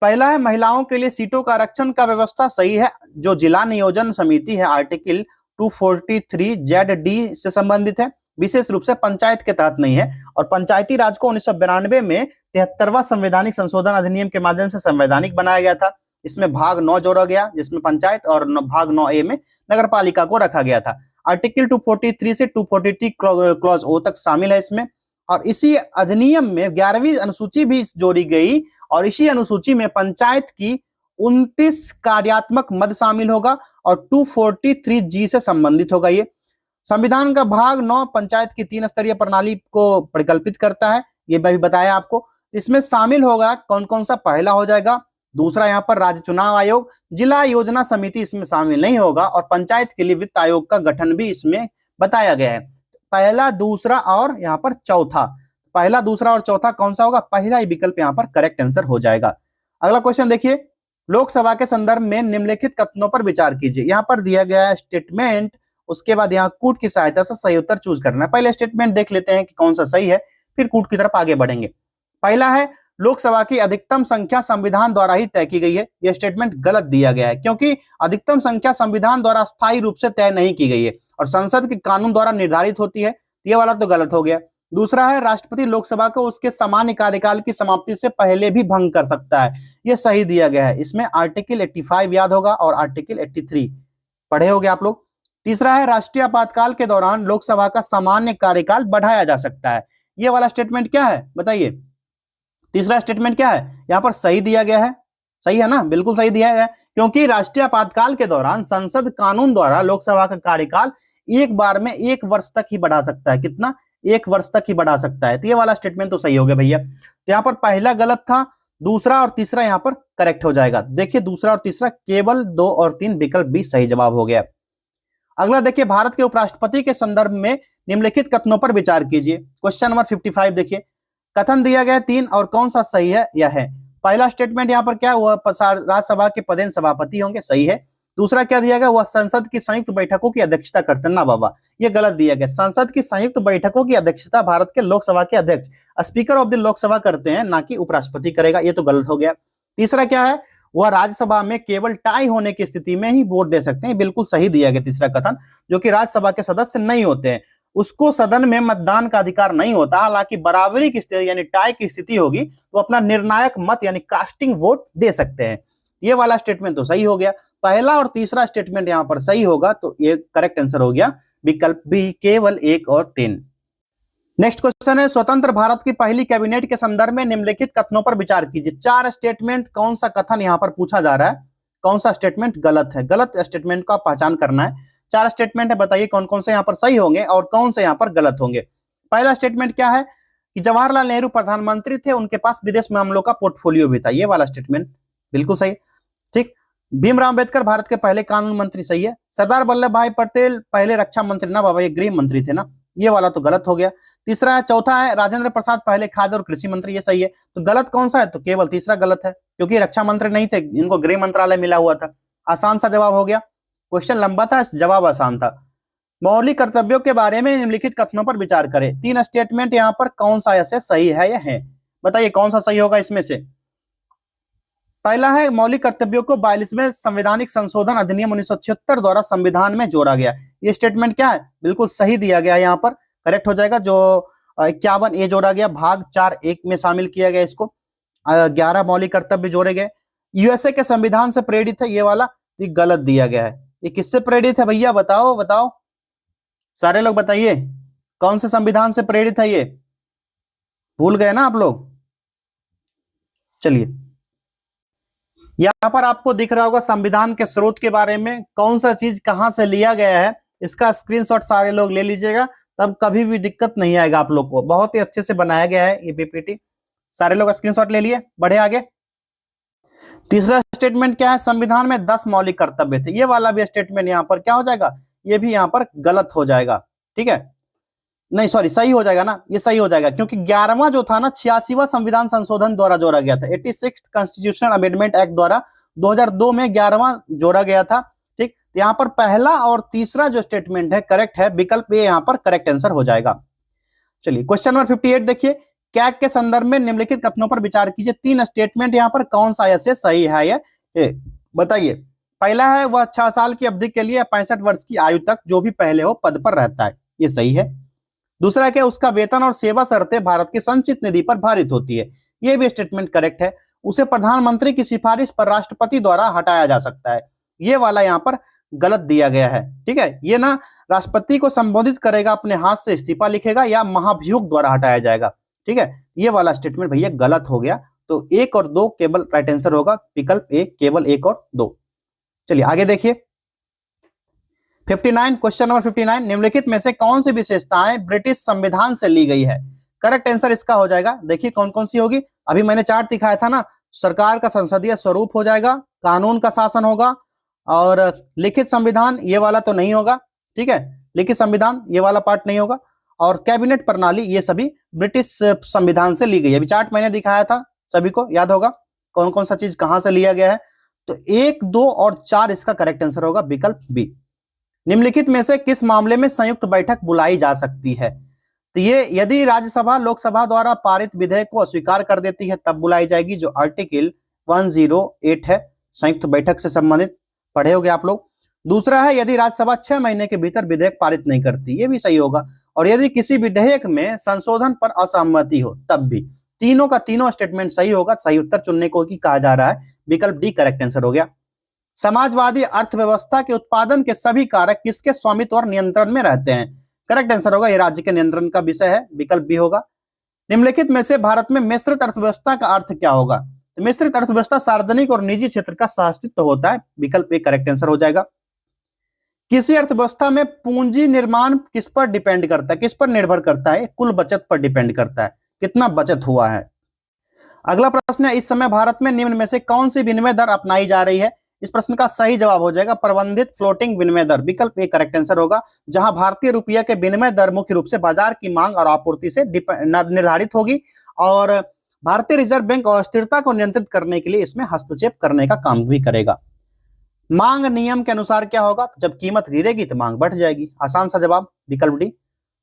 पहला है महिलाओं के लिए सीटों का आरक्षण का व्यवस्था, सही है। जो जिला नियोजन समिति है आर्टिकल 243 ZD से संबंधित है, विशेष रूप से पंचायत के तहत नहीं है। और पंचायती राज को 1992 में 73वां संवैधानिक संशोधन अधिनियम के माध्यम से संवैधानिक बनाया गया था। इसमें भाग 9 जोड़ा गया जिसमें पंचायत, और भाग 9A में नगरपालिका को रखा गया था। आर्टिकल 243 से 243 क्लॉज ओ तक शामिल है इसमें। और इसी अधिनियम में 11वीं अनुसूची भी जोड़ी गई, और इसी अनुसूची में पंचायत की 29 कार्यात्मक मद शामिल होगा और 243G से संबंधित होगा। ये संविधान का भाग 9 पंचायत की 3 स्तरीय प्रणाली को परिकल्पित करता है, ये भी बताया आपको। इसमें शामिल होगा कौन कौन सा? पहला हो जाएगा, दूसरा यहाँ पर राज्य चुनाव आयोग, जिला योजना समिति इसमें शामिल नहीं होगा, और पंचायत के लिए वित्त आयोग का गठन भी इसमें बताया गया है। पहला, दूसरा और यहाँ पर चौथा, पहला, दूसरा और चौथा कौन सा होगा? पहला ही विकल्प यहाँ पर करेक्ट आंसर हो जाएगा। अगला क्वेश्चन देखिए, लोकसभा के संदर्भ में निम्नलिखित कथनों पर विचार कीजिए। यहाँ पर दिया गया है स्टेटमेंट, उसके बाद यहाँ कूट की सहायता से सही उत्तर चूज करना है। पहले स्टेटमेंट देख लेते हैं कि कौन सा सही है, फिर कूट की तरफ आगे बढ़ेंगे। पहला है, लोकसभा की अधिकतम संख्या संविधान द्वारा ही तय की गई है। यह स्टेटमेंट गलत दिया गया है, क्योंकि अधिकतम संख्या संविधान द्वारा स्थायी रूप से तय नहीं की गई है और संसद के कानून द्वारा निर्धारित होती है। ये वाला तो गलत हो गया। दूसरा है, राष्ट्रपति लोकसभा को उसके सामान्य कार्यकाल की समाप्ति से पहले भी भंग कर सकता है, यह सही दिया गया है। इसमें आर्टिकल 85 याद होगा और आर्टिकल 83 पढ़े होंगे आप लोग। तीसरा है, राष्ट्रीय आपातकाल के दौरान लोकसभा का सामान्य कार्यकाल बढ़ाया जा सकता है। ये वाला स्टेटमेंट क्या है बताइए? तीसरा स्टेटमेंट क्या है? यहाँ पर सही दिया गया है, सही है ना, बिल्कुल सही दिया गया है, क्योंकि राष्ट्रीय आपातकाल के दौरान संसद कानून द्वारा लोकसभा का कार्यकाल एक बार में 1 वर्ष तक ही बढ़ा सकता है। कितना? 1 वर्ष तक ही बढ़ा सकता है। तो ये वाला स्टेटमेंट तो सही हो गया भैया। तो यहाँ पर पहला गलत था, दूसरा और तीसरा यहाँ पर करेक्ट हो जाएगा। देखिए दूसरा और तीसरा, केवल 2 और 3 विकल्प भी सही जवाब हो गया। अगला देखिए, भारत के उपराष्ट्रपति के संदर्भ में निम्नलिखित कथनों पर विचार कीजिए। क्वेश्चन नंबर 55 देखिए, कथन दिया गया 3 और कौन सा सही है या है? पहला स्टेटमेंट यहाँ पर क्या, वह राज्यसभा के पदेन सभापति होंगे, सही है। दूसरा क्या दिया गया, वह संसद की संयुक्त बैठकों की अध्यक्षता करते हैं, ना बाबा, ये गलत दिया गया। संसद की संयुक्त बैठकों की अध्यक्षता भारत के लोकसभा के अध्यक्ष स्पीकर ऑफ द लोकसभा करते हैं, ना कि उपराष्ट्रपति करेगा, ये तो गलत हो गया। तीसरा क्या है, वह राज्यसभा में केवल टाई होने की स्थिति में ही वोट दे सकते हैं, बिल्कुल सही दिया गया तीसरा कथन। जो कि राज्यसभा के सदस्य नहीं होते हैं, उसको सदन में मतदान का अधिकार नहीं होता। हालांकि बराबरी की स्थिति यानी टाई की स्थिति होगी तो अपना निर्णायक मत यानी कास्टिंग वोट दे सकते हैं। ये वाला स्टेटमेंट तो सही हो गया। पहला और तीसरा स्टेटमेंट यहां पर सही होगा, तो ये करेक्ट आंसर हो गया विकल्प बी, केवल 1 और 3। नेक्स्ट क्वेश्चन है, स्वतंत्र भारत की पहली कैबिनेट के संदर्भ में निम्नलिखित कथनों पर विचार कीजिए। 4 स्टेटमेंट, कौन सा कथन यहां पर पूछा जा रहा है, कौन सा स्टेटमेंट गलत है। गलत स्टेटमेंट का पहचान करना है। 4 स्टेटमेंट है, बताइए कौन कौन से यहां पर सही होंगे और कौन से यहां पर गलत होंगे। पहला स्टेटमेंट क्या है कि जवाहरलाल नेहरू प्रधानमंत्री थे, उनके पास विदेश मामलों का पोर्टफोलियो भी था, ये वाला स्टेटमेंट बिल्कुल सही। ठीक। भीमराव अंबेडकर भारत के पहले कानून मंत्री, सही है। सरदार वल्लभ भाई पटेल पहले रक्षा मंत्री ना बाबा, ये गृह मंत्री थे ना, ये वाला तो गलत हो गया। तीसरा है, चौथा है राजेंद्र प्रसाद पहले खाद्य और कृषि मंत्री, ये सही है। तो गलत कौन सा है, तो केवल तीसरा गलत है, क्योंकि रक्षा मंत्री नहीं थे, इनको गृह मंत्रालय मिला हुआ था। आसान सा जवाब हो गया। क्वेश्चन लंबा था, जवाब आसान था। मौलिक कर्तव्यों के बारे में निम्नलिखित कथनों पर विचार करें। 3 स्टेटमेंट यहाँ पर कौन सा ऐसे सही है या है, बताइए कौन सा सही होगा इसमें से। पहला है, मौलिक कर्तव्यों को 42वें संवैधानिक संशोधन अधिनियम 1976 द्वारा संविधान में जोड़ा गया। ये स्टेटमेंट क्या है, बिल्कुल सही दिया गया, यहाँ पर करेक्ट हो जाएगा। जो 51A जोड़ा गया, भाग 4(1) में शामिल किया गया इसको। 11 मौलिक कर्तव्य जोड़े गए। यूएसए के संविधान से प्रेरित है, ये वाला ये गलत दिया गया है। ये किससे प्रेरित है भैया, बताओ बताओ, सारे लोग बताइए कौन से संविधान से प्रेरित है ये, भूल गए ना आप लोग। चलिए, यहां पर आपको दिख रहा होगा संविधान के स्रोत के बारे में, कौन सा चीज कहां से लिया गया है, इसका स्क्रीनशॉट सारे लोग ले लीजिएगा, तब कभी भी दिक्कत नहीं आएगा आप लोग को। बहुत ही अच्छे से बनाया गया है ये पीपीटी, सारे लोग स्क्रीनशॉट ले लिए, बढ़े आगे। तीसरा स्टेटमेंट क्या है, संविधान में 10 मौलिक कर्तव्य थे, ये वाला भी स्टेटमेंट यहाँ पर क्या हो जाएगा, ये भी यहाँ पर गलत हो जाएगा। ठीक है, नहीं सॉरी, सही हो जाएगा ना, ये सही हो जाएगा, क्योंकि 11वां जो था ना 86वां संविधान संशोधन द्वारा जोड़ा गया था। 86th कॉन्स्टिट्यूशनल अमेंडमेंट एक्ट द्वारा 2002 में 11वां जोड़ा गया था। ठीक, यहाँ पर पहला और तीसरा जो स्टेटमेंट है करेक्ट है, विकल्प ए यहाँ पर करेक्ट आंसर हो जाएगा। चलिए, क्वेश्चन नंबर 58 देखिए, कैग के संदर्भ में निम्नलिखित कथनों पर विचार कीजिए। 3 स्टेटमेंट यहाँ पर कौन सा ऐसे सही है ये बताइए। पहला है, वह 6 साल की अवधि के लिए 65 वर्ष की आयु तक जो भी पहले हो पद पर रहता है, ये सही है। दूसरा क्या, उसका वेतन और सेवा शर्तें भारत की संचित निधि पर भारित होती है, यह भी स्टेटमेंट करेक्ट है। उसे प्रधानमंत्री की सिफारिश पर राष्ट्रपति द्वारा हटाया जा सकता है, ये वाला यहाँ पर गलत दिया गया है। ठीक है, ये ना राष्ट्रपति को संबोधित करेगा, अपने हाथ से इस्तीफा लिखेगा या महाभियोग द्वारा हटाया जाएगा। ठीक है, ये वाला स्टेटमेंट भैया गलत हो गया, तो 1 और 2 केवल राइट आंसर होगा, विकल्प ए केवल 1 और 2। चलिए आगे देखिए, 59, क्वेश्चन नंबर 59, निम्नलिखित में से कौन सी विशेषताएं ब्रिटिश संविधान से ली गई है। करेक्ट आंसर इसका हो जाएगा, देखिए कौन कौन सी होगी। अभी मैंने चार्ट दिखाया था ना, सरकार का संसदीय स्वरूप हो जाएगा, कानून का शासन होगा, और लिखित संविधान ये वाला तो नहीं होगा। ठीक है, लिखित संविधान ये वाला पार्ट नहीं होगा, और कैबिनेट प्रणाली ये सभी ब्रिटिश संविधान से ली गई है। अभी चार्ट मैंने दिखाया था, सभी को याद होगा कौन कौन सा चीज कहां से लिया गया है। तो 1, 2 और 4 इसका करेक्ट आंसर होगा, विकल्प बी। निम्नलिखित में से किस मामले में संयुक्त बैठक बुलाई जा सकती है, तो ये यदि राज्यसभा लोकसभा द्वारा पारित विधेयक को अस्वीकार कर देती है तब बुलाई जाएगी, जो आर्टिकल 108 है संयुक्त बैठक से संबंधित, पढ़े होंगे आप लोग। दूसरा है, यदि राज्यसभा 6 महीने के भीतर विधेयक पारित नहीं करती, ये भी सही होगा। और यदि किसी विधेयक में संशोधन पर असहमति हो तब भी। तीनों का तीनों स्टेटमेंट सही होगा, सही उत्तर चुनने को ही कहा जा रहा है, विकल्प डी करेक्ट आंसर हो गया। समाजवादी अर्थव्यवस्था के उत्पादन के सभी कारक किसके स्वामित्व और नियंत्रण में रहते हैं, करेक्ट आंसर होगा, ये राज्य के नियंत्रण का विषय है, विकल्प बी होगा। निम्नलिखित में से भारत में मिश्रित अर्थव्यवस्था का अर्थ क्या होगा, तो मिश्रित अर्थव्यवस्था सार्वजनिक और निजी क्षेत्र का सहअस्तित्व होता है, विकल्प ए करेक्ट आंसर हो जाएगा। किसी अर्थव्यवस्था में पूंजी निर्माण किस पर डिपेंड करता है, किस पर निर्भर करता है, कुल बचत पर डिपेंड करता है, कितना बचत हुआ है। अगला प्रश्न है, इस समय भारत में निम्न में से कौन सी विनिमय दर अपनाई जा रही है। इस प्रश्न का सही जवाब हो जाएगा प्रबंधित फ्लोटिंग विनिमय दर, विकल्प ए करेक्ट आंसर होगा, जहां भारतीय रुपये के विनिमय दर मुख्य रूप से बाजार की मांग और आपूर्ति से निर्धारित होगी, और भारतीय रिजर्व बैंक अस्थिरता को नियंत्रित करने के लिए इसमें हस्तक्षेप करने का काम भी करेगा। मांग नियम के अनुसार क्या होगा, जब कीमत गिरेगी तो मांग बढ़ जाएगी, आसान सा जवाब, विकल्प डी।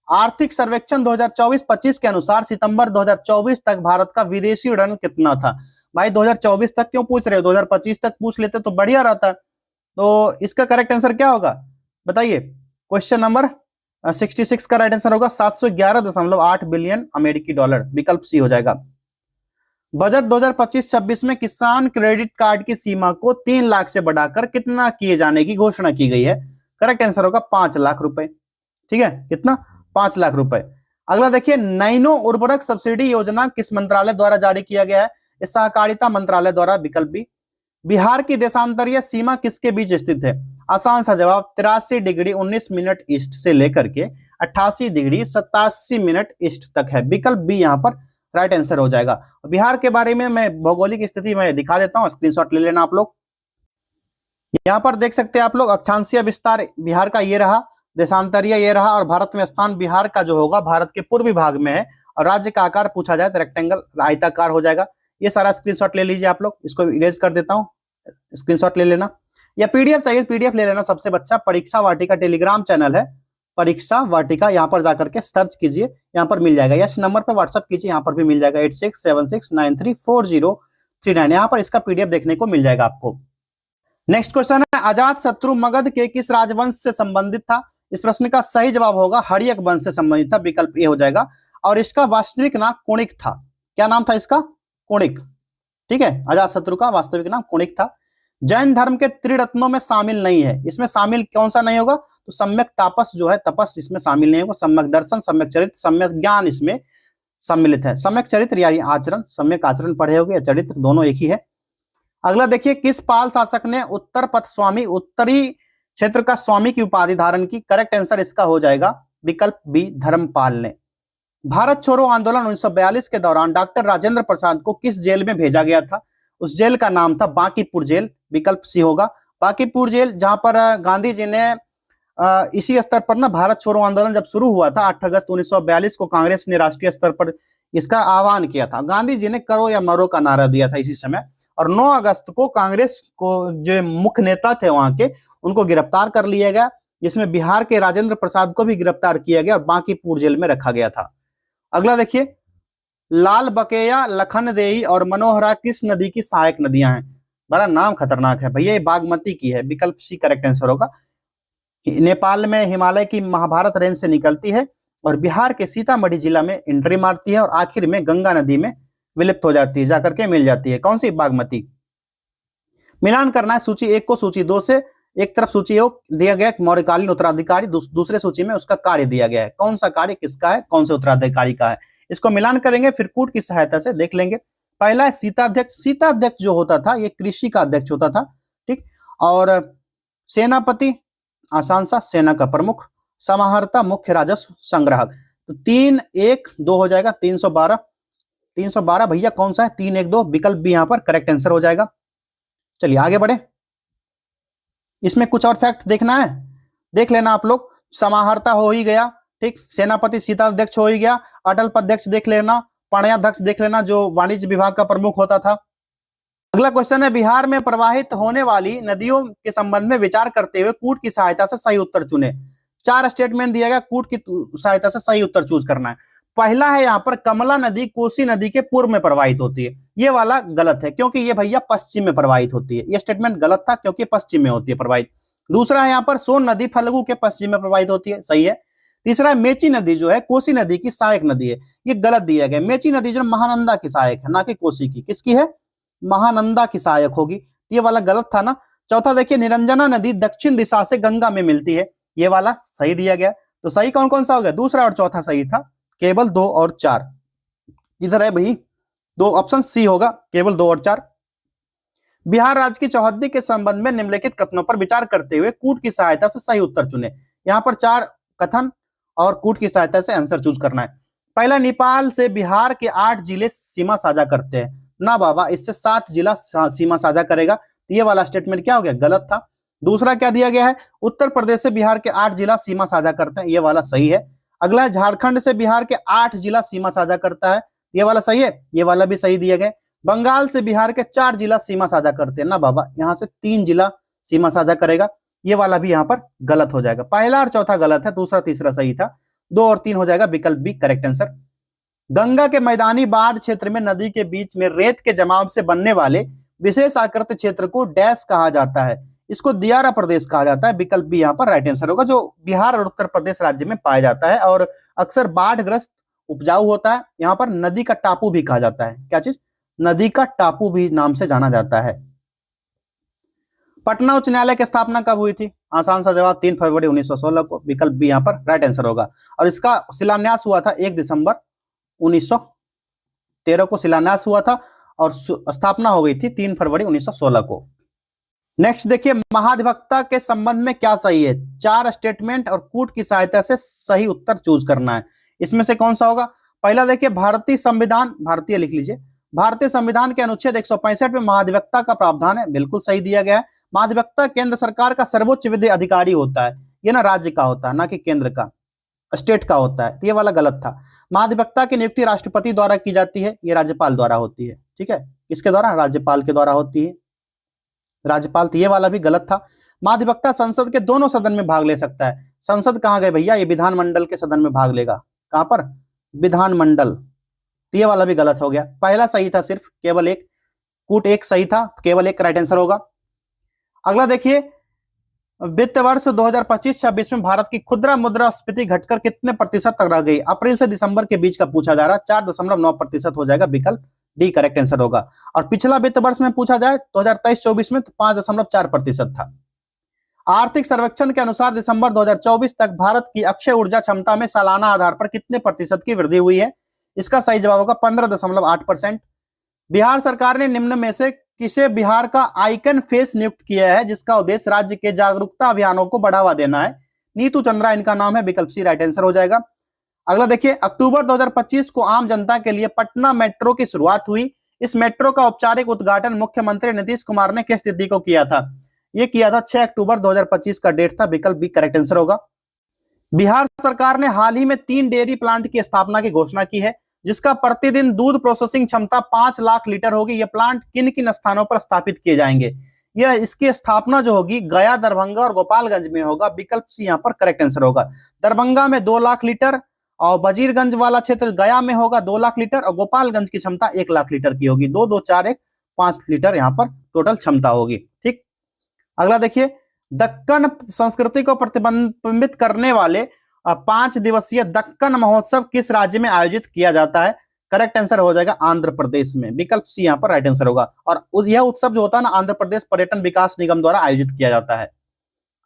आर्थिक सर्वेक्षण 2024-25 के अनुसार सितंबर 2024 तक भारत का विदेशी ऋण कितना था। भाई 2024 तक क्यों पूछ रहे हो, 2025 तक पूछ लेते तो बढ़िया रहता। तो इसका करेक्ट आंसर क्या होगा बताइए। क्वेश्चन नंबर 66 का राइट आंसर होगा 711.8 बिलियन अमेरिकी डॉलर, विकल्प सी हो जाएगा। बजट 2025-26 में किसान क्रेडिट कार्ड की सीमा को 3 लाख से बढ़ाकर कितना किए जाने की घोषणा की गई है, करेक्ट आंसर होगा 5 लाख रुपए। ठीक है, कितना, 5 लाख रुपए। अगला देखिए, नैनो उर्वरक सब्सिडी योजना किस मंत्रालय द्वारा जारी किया गया है? इस सहकारिता मंत्रालय द्वारा। विकल्प बी। बिहार की देशांतरीय सीमा किसके बीच स्थित है? आसान सा जवाब, 83 डिग्री 19 मिनट ईस्ट से लेकर के 88 डिग्री 87 मिनट ईस्ट तक है। विकल्प बी यहाँ पर राइट आंसर हो जाएगा। बिहार के बारे में मैं भौगोलिक स्थिति में दिखा देता हूं, स्क्रीनशॉट ले लेना आप लोग। यहाँ पर देख सकते हैं आप लोग, अक्षांशीय विस्तार बिहार का ये रहा, देशांतरीय ये रहा, और भारत में स्थान बिहार का जो होगा भारत के पूर्वी भाग में है, और राज्य का आकार पूछा जाए तो रेक्टेंगल आयताकार हो जाएगा। ये सारा स्क्रीनशॉट ले लीजिए आप लोग, इसको इरेज कर देता हूँ, स्क्रीनशॉट ले लेना, या पीडीएफ चाहिए पीडीएफ ले लेना सबसे अच्छा। परीक्षा वाटिका टेलीग्राम चैनल है, परीक्षा वाटिका, यहाँ पर जाकर के सर्च कीजिए, यहाँ पर मिल जाएगा, या इस नंबर पर व्हाट्सअप कीजिए, यहाँ पर भी मिल जाएगा 8676934039। यहाँ पर इसका पीडीएफ देखने को मिल जाएगा आपको। नेक्स्ट क्वेश्चन है, अजात शत्रु मगध के किस राजवंश से संबंधित था? इस प्रश्न का सही जवाब होगा हर्यक वंश से संबंधित था, विकल्प ए हो जाएगा। और इसका वास्तविक नाम कुणिक था। क्या नाम था इसका? कुणिक। ठीक है, अजात शत्रु का वास्तविक नाम कुणिक था। जैन धर्म के त्रिरत्नों में शामिल नहीं है, इसमें शामिल कौन सा नहीं होगा? तो सम्यक तापस जो है, तपस इसमें शामिल नहीं होगा। सम्यक दर्शन, सम्यक चरित्र, सम्यक ज्ञान इसमें सम्मिलित है। सम्यक चरित्र यानी आचरण, सम्यक आचरण पढ़े होगे, चरित्र दोनों एक ही है। अगला देखिए, किस पाल शासक ने उत्तर पथ स्वामी, उत्तरी क्षेत्र का स्वामी की उपाधि धारण की? करेक्ट आंसर इसका हो जाएगा विकल्प बी, धर्मपाल ने। भारत छोड़ो आंदोलन 1942 के दौरान डॉक्टर राजेंद्र प्रसाद को किस जेल में भेजा गया था? उस जेल का नाम था बांकीपुर जेल, विकल्प सी होगा। बांकीपुर जेल, जहां पर गांधी जी ने इसी स्तर पर ना भारत छोड़ो आंदोलन जब शुरू हुआ था 8 अगस्त 1942 को कांग्रेस ने राष्ट्रीय स्तर पर इसका आह्वान किया था। गांधी जी ने करो या मरो का नारा दिया था इसी समय, और 9 अगस्त को कांग्रेस को जो मुख्य नेता थे वहां के, उनको गिरफ्तार कर लिया गया, जिसमें बिहार के राजेंद्र प्रसाद को भी गिरफ्तार किया गया और बांकीपुर जेल में रखा गया था। अगला देखिए, लाल बकेया, लखनदेई और मनोहरा किस नदी की सहायक नदियां हैं? बड़ा नाम खतरनाक है भैया, ये बागमती की है, विकल्प सी करेक्ट आंसर होगा। नेपाल में हिमालय की महाभारत रेंज से निकलती है और बिहार के सीतामढ़ी जिला में एंट्री मारती है और आखिर में गंगा नदी में विलुप्त हो जाती है, जाकर के मिल जाती है। कौन सी? बागमती। मिलान करना है सूची 1 को सूची 2 से। एक तरफ सूची दिया गया मौर्यकालीन उत्तराधिकारी, दूसरे सूची में उसका कार्य दिया गया है, कौन सा कार्य किसका है, कौन से उत्तराधिकारी का है, इसको मिलान करेंगे, फिर कूट की सहायता से देख लेंगे। पहला है सीताध्यक्ष। सीताध्यक्ष जो होता था ये कृषि का अध्यक्ष होता था, ठीक। और सेनापति, आसान सा, सेना का प्रमुख। समाहर्ता, मुख्य राजस्व संग्राहक। तो 3 1 2 हो जाएगा, 312। 312 भैया कौन सा है? 3 1 2, विकल्प भी यहाँ पर करेक्ट आंसर हो जाएगा। चलिए आगे बढ़े, इसमें कुछ और फैक्ट देखना है, देख लेना आप लोग। समाहर्ता हो ही गया, ठीक। सेनापति सीताध्यक्ष हो ही गया। अटल पदाध्यक्ष देख लेना, पाणयाध्यक्ष देख लेना जो वाणिज्य विभाग का प्रमुख होता था। अगला क्वेश्चन है, बिहार में प्रवाहित होने वाली नदियों के संबंध में विचार करते हुए कूट की सहायता से सही उत्तर चुने। 4 स्टेटमेंट दिया गया, कूट की सहायता से सही उत्तर चूज करना है। पहला है यहाँ पर, कमला नदी कोसी नदी के पूर्व में प्रवाहित होती है। ये वाला गलत है, क्योंकि ये भैया पश्चिम में प्रवाहित होती है। ये स्टेटमेंट गलत था, क्योंकि पश्चिम में होती है प्रवाहित। दूसरा है यहाँ पर, सोन नदी फल्गु के पश्चिम में प्रवाहित होती है, सही है। तीसरा है, मेची नदी जो है कोसी नदी की सहायक नदी है, ये गलत दिया गया। मेची नदी जो महानंदा की सहायक है, ना कि कोसी की। किसकी है? महानंदा की सहायक होगी, ये वाला गलत था ना। चौथा देखिए, निरंजना नदी दक्षिण दिशा से गंगा में मिलती है, ये वाला सही दिया गया। तो सही कौन कौन सा हो गया? दूसरा और चौथा सही था, केवल 2 और 4 इधर है भाई, 2 ऑप्शन सी होगा, केवल 2 और 4। बिहार राज्य की चौहद्दी के संबंध में निम्नलिखित कथनों पर विचार करते हुए कूट की सहायता से सही उत्तर चुने। यहाँ पर 4 कथन और कूट की सहायता से आंसर चूज करना है। पहला, नेपाल से बिहार के 8 जिले सीमा साझा करते हैं। ना बाबा, इससे 7 जिला सीमा साझा करेगा, ये वाला स्टेटमेंट क्या हो गया? गलत था। दूसरा क्या दिया गया है? उत्तर प्रदेश से बिहार के 8 जिला सीमा साझा करते हैं, ये वाला सही है। अगला, झारखंड से बिहार के 8 जिला सीमा साझा करता है, ये वाला सही है, ये वाला भी सही दिया गया। बंगाल से बिहार के 4 जिला सीमा साझा करते हैं। ना बाबा, यहाँ से 3 जिला सीमा साझा करेगा, ये वाला भी यहाँ पर गलत हो जाएगा। पहला और चौथा गलत है, दूसरा तीसरा सही था। 2 और 3 हो जाएगा, विकल्प बी करेक्ट आंसर। गंगा के मैदानी बाढ़ क्षेत्र में नदी के बीच में रेत के जमाव से बनने वाले विशेष आकृति क्षेत्र को डैश कहा जाता है, इसको दियारा प्रदेश कहा जाता है, विकल्प बी यहाँ पर राइट आंसर होगा, जो बिहार और उत्तर प्रदेश राज्य में पाया जाता है और अक्सर बाढ़ग्रस्त उपजाऊ होता है। यहाँ पर नदी का टापू भी कहा जाता है, क्या चीज? नदी का टापू भी नाम से जाना जाता है। पटना उच्च न्यायालय की स्थापना कब हुई थी? आसान सा जवाब 3 फरवरी 1916 को, विकल्प बी यहाँ पर राइट आंसर होगा। और इसका शिलान्यास हुआ था 1 दिसंबर 1913 को शिलान्यास हुआ था और स्थापना हो गई थी 3 फरवरी 1916 को। नेक्स्ट देखिए, महाधिवक्ता के संबंध में क्या सही है? 4 स्टेटमेंट और कूट की सहायता से सही उत्तर चूज करना है। इसमें से कौन सा होगा? पहला देखिए, भारतीय लिख लीजिए, भारतीय संविधान के अनुच्छेद 165 में महाधिवक्ता का प्रावधान है, बिल्कुल सही दिया गया है। महाधिवक्ता केंद्र सरकार का सर्वोच्च विधि अधिकारी होता है, ये ना राज्य का होता है, ना कि केंद्र का, स्टेट का होता है, तो ये वाला गलत था। महाधिवक्ता की नियुक्ति राष्ट्रपति द्वारा की जाती है, ये राज्यपाल द्वारा होती है। ठीक है, किसके द्वारा? राज्यपाल के द्वारा होती है, राज्यपाल, तो ये वाला भी गलत था। महाधिवक्ता संसद के दोनों सदन में भाग ले सकता है। संसद कहां गए भैया? ये विधानमंडल के सदन में भाग लेगा। कहां पर? विधानमंडल, तो ये वाला भी गलत हो गया। पहला सही था, सिर्फ केवल एक, कूट एक सही था, केवल एक राइट आंसर होगा। अगला देखिए, वित्त वर्ष 2025-26 में भारत की खुदरा मुद्रास्फीति घटकर कितने प्रतिशत तक रह गई? अप्रैल से दिसंबर के बीच का पूछा जा रहा है, 4.9% हो जाएगा, विकल्प डी करेक्ट आंसर होगा। और पिछला वित्त वर्ष में पूछा जाए 2023-24 में तो 5.4% था। आर्थिक सर्वेक्षण के अनुसार दिसंबर 2024 तक भारत की अक्षय ऊर्जा क्षमता में सालाना आधार पर कितने प्रतिशत की वृद्धि हुई है? इसका सही जवाब होगा 15.8%। बिहार सरकार ने निम्न में से किसे बिहार का आइकन फेस नियुक्त किया है, जिसका उद्देश्य राज्य के जागरूकता अभियानों को बढ़ावा देना है? नीतू चंद्रा इनका नाम है, विकल्प सी राइट आंसर हो जाएगा। अगला देखिए, अक्टूबर 2025 को आम जनता के लिए पटना मेट्रो की शुरुआत हुई। इस मेट्रो का औपचारिक उद्घाटन मुख्यमंत्री नीतीश कुमार ने किस तिथि को किया था? यह किया था 6 अक्टूबर 2025 का डेट था, विकल्प बी करेक्ट आंसर होगा। बिहार सरकार ने हाल ही में 3 डेयरी प्लांट की स्थापना की घोषणा की है, जिसका प्रतिदिन दूध प्रोसेसिंग क्षमता 5 लाख लीटर होगी। ये प्लांट किन किन स्थानों पर स्थापित किए जाएंगे? यह इसकी स्थापना जो होगी गया, दरभंगा और गोपालगंज में होगा, विकल्प सी यहाँ पर करेक्ट आंसर होगा। दरभंगा में 2 लाख लीटर और वजीरगंज वाला क्षेत्र गया में होगा 2 लाख लीटर और गोपालगंज की क्षमता 1 लाख लीटर की होगी। 2 2 4 1 5 लीटर यहाँ पर टोटल क्षमता होगी। ठीक, अगला देखिए, दक्कन संस्कृति को प्रतिबिंबित करने वाले 5 दिवसीय दक्कन महोत्सव किस राज्य में आयोजित किया जाता है? करेक्ट आंसर हो जाएगा आंध्र प्रदेश में, विकल्प सी यहाँ पर राइट आंसर होगा। और यह उत्सव जो होता है ना, आंध्र प्रदेश पर्यटन विकास निगम द्वारा आयोजित किया जाता है।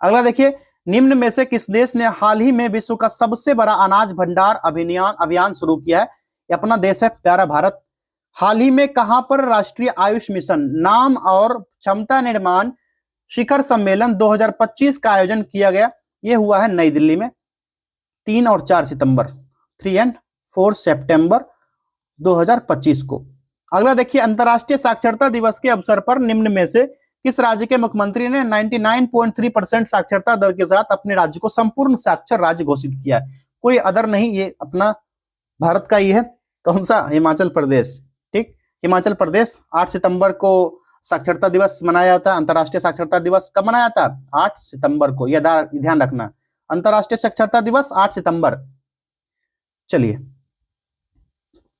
अगला देखिए, निम्न में से किस देश ने हाल ही में विश्व का सबसे बड़ा अनाज भंडार अभियान शुरू किया है? ये अपना देश है, प्यारा भारत। हाल ही में कहां पर राष्ट्रीय आयुष मिशन नाम और क्षमता निर्माण शिखर सम्मेलन 2025 का आयोजन किया गया? यह हुआ है नई दिल्ली में 3 और 4 सितंबर, 3 एंड 4 सितंबर 2025 को। अगला देखिए, अंतर्राष्ट्रीय साक्षरता दिवस के अवसर पर निम्न में से किस राज्य के मुख्यमंत्री ने 99.3% साक्षरता दर के साथ अपने राज्य को संपूर्ण साक्षर राज्य घोषित किया है? कोई अदर नहीं, ये अपना भारत का ही है। कौन सा? हिमाचल प्रदेश। ठीक, हिमाचल प्रदेश 8 सितंबर को साक्षरता दिवस मनाया जाता है। अंतर्राष्ट्रीय साक्षरता दिवस कब मनाया था? 8 सितंबर को, यह ध्यान रखना, अंतर्राष्ट्रीय साक्षरता दिवस 8 सितंबर। चलिए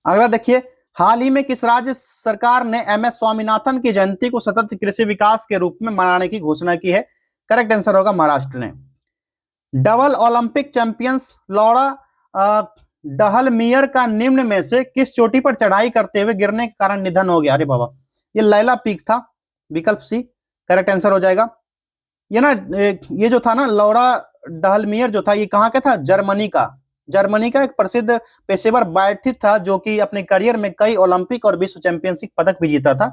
अगला देखिए, हाल ही में किस राज्य सरकार ने एमएस स्वामीनाथन की जयंती को सतत कृषि विकास के रूप में मनाने की घोषणा की है? करेक्ट आंसर होगा महाराष्ट्र ने। डबल ओलंपिक चैंपियंस लौरा डहलमियर का निम्न में से किस चोटी पर चढ़ाई करते हुए गिरने के कारण निधन हो गया? अरे बाबा, ये लैला पीक था, विकल्प सी करेक्ट आंसर हो जाएगा। ये ना, ये जो था ना लौरा डहलमियर जो था, ये कहाँ का था? जर्मनी का एक प्रसिद्ध पेशेवर बायथित था, जो कि अपने करियर में कई ओलंपिक और विश्व चैंपियनशिप पदक भी जीता था।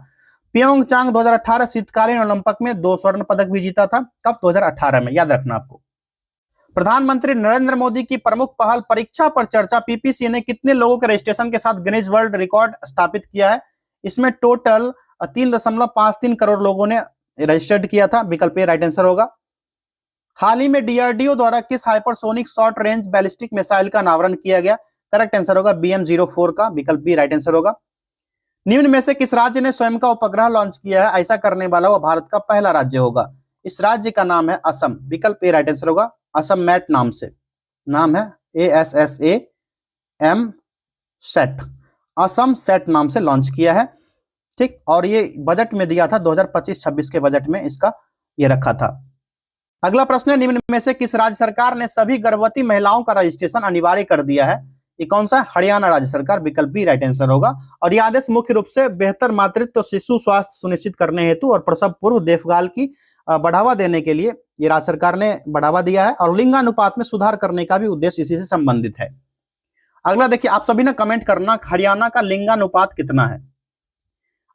प्योंगचांग 2018 शीतकालीन ओलंपिक में 2 स्वर्ण पदक भी जीता था। कब? 2018 में, याद रखना आपको। प्रधानमंत्री नरेंद्र मोदी की प्रमुख पहल परीक्षा पर चर्चा पीपीसी ने कितने लोगों के रजिस्ट्रेशन के साथ गिनीज वर्ल्ड रिकॉर्ड स्थापित किया है? इसमें टोटल 3.53 करोड़ लोगों ने रजिस्टर्ड किया था, विकल्प ए राइट आंसर होगा। हाल ही में डीआरडीओ द्वारा किस hypersonic short range ballistic missile का अनावरण किया गया? करेक्ट आंसर होगा BM-04 का, विकल्प बी राइट आंसर होगा। निम्न में से किस राज्य ने स्वयं का उपग्रह लॉन्च किया है? ऐसा करने वाला वो भारत का पहला राज्य होगा। इस राज्य का नाम है असम, विकल्प ए राइट आंसर होगा। असम मैट नाम से, नाम है ASSAM सेट, असम सेट नाम से लॉन्च किया है। ठीक, और ये बजट में दिया था 2025-26 के बजट में इसका ये रखा था। अगला प्रश्न है, निम्न में से किस राज्य सरकार ने सभी गर्भवती महिलाओं का रजिस्ट्रेशन अनिवार्य कर दिया है? ये कौन सा? हरियाणा राज्य सरकार, विकल्प बी राइट आंसर होगा। और यह आदेश मुख्य रूप से बेहतर मातृत्व और शिशु स्वास्थ्य सुनिश्चित करने हेतु और प्रसव पूर्व देखभाल की बढ़ावा देने के लिए ये राज्य सरकार ने बढ़ावा दिया है और लिंगानुपात में सुधार करने का भी उद्देश्य इसी से संबंधित है। अगला देखिए, आप सभी ने कमेंट करना हरियाणा का लिंगानुपात कितना है।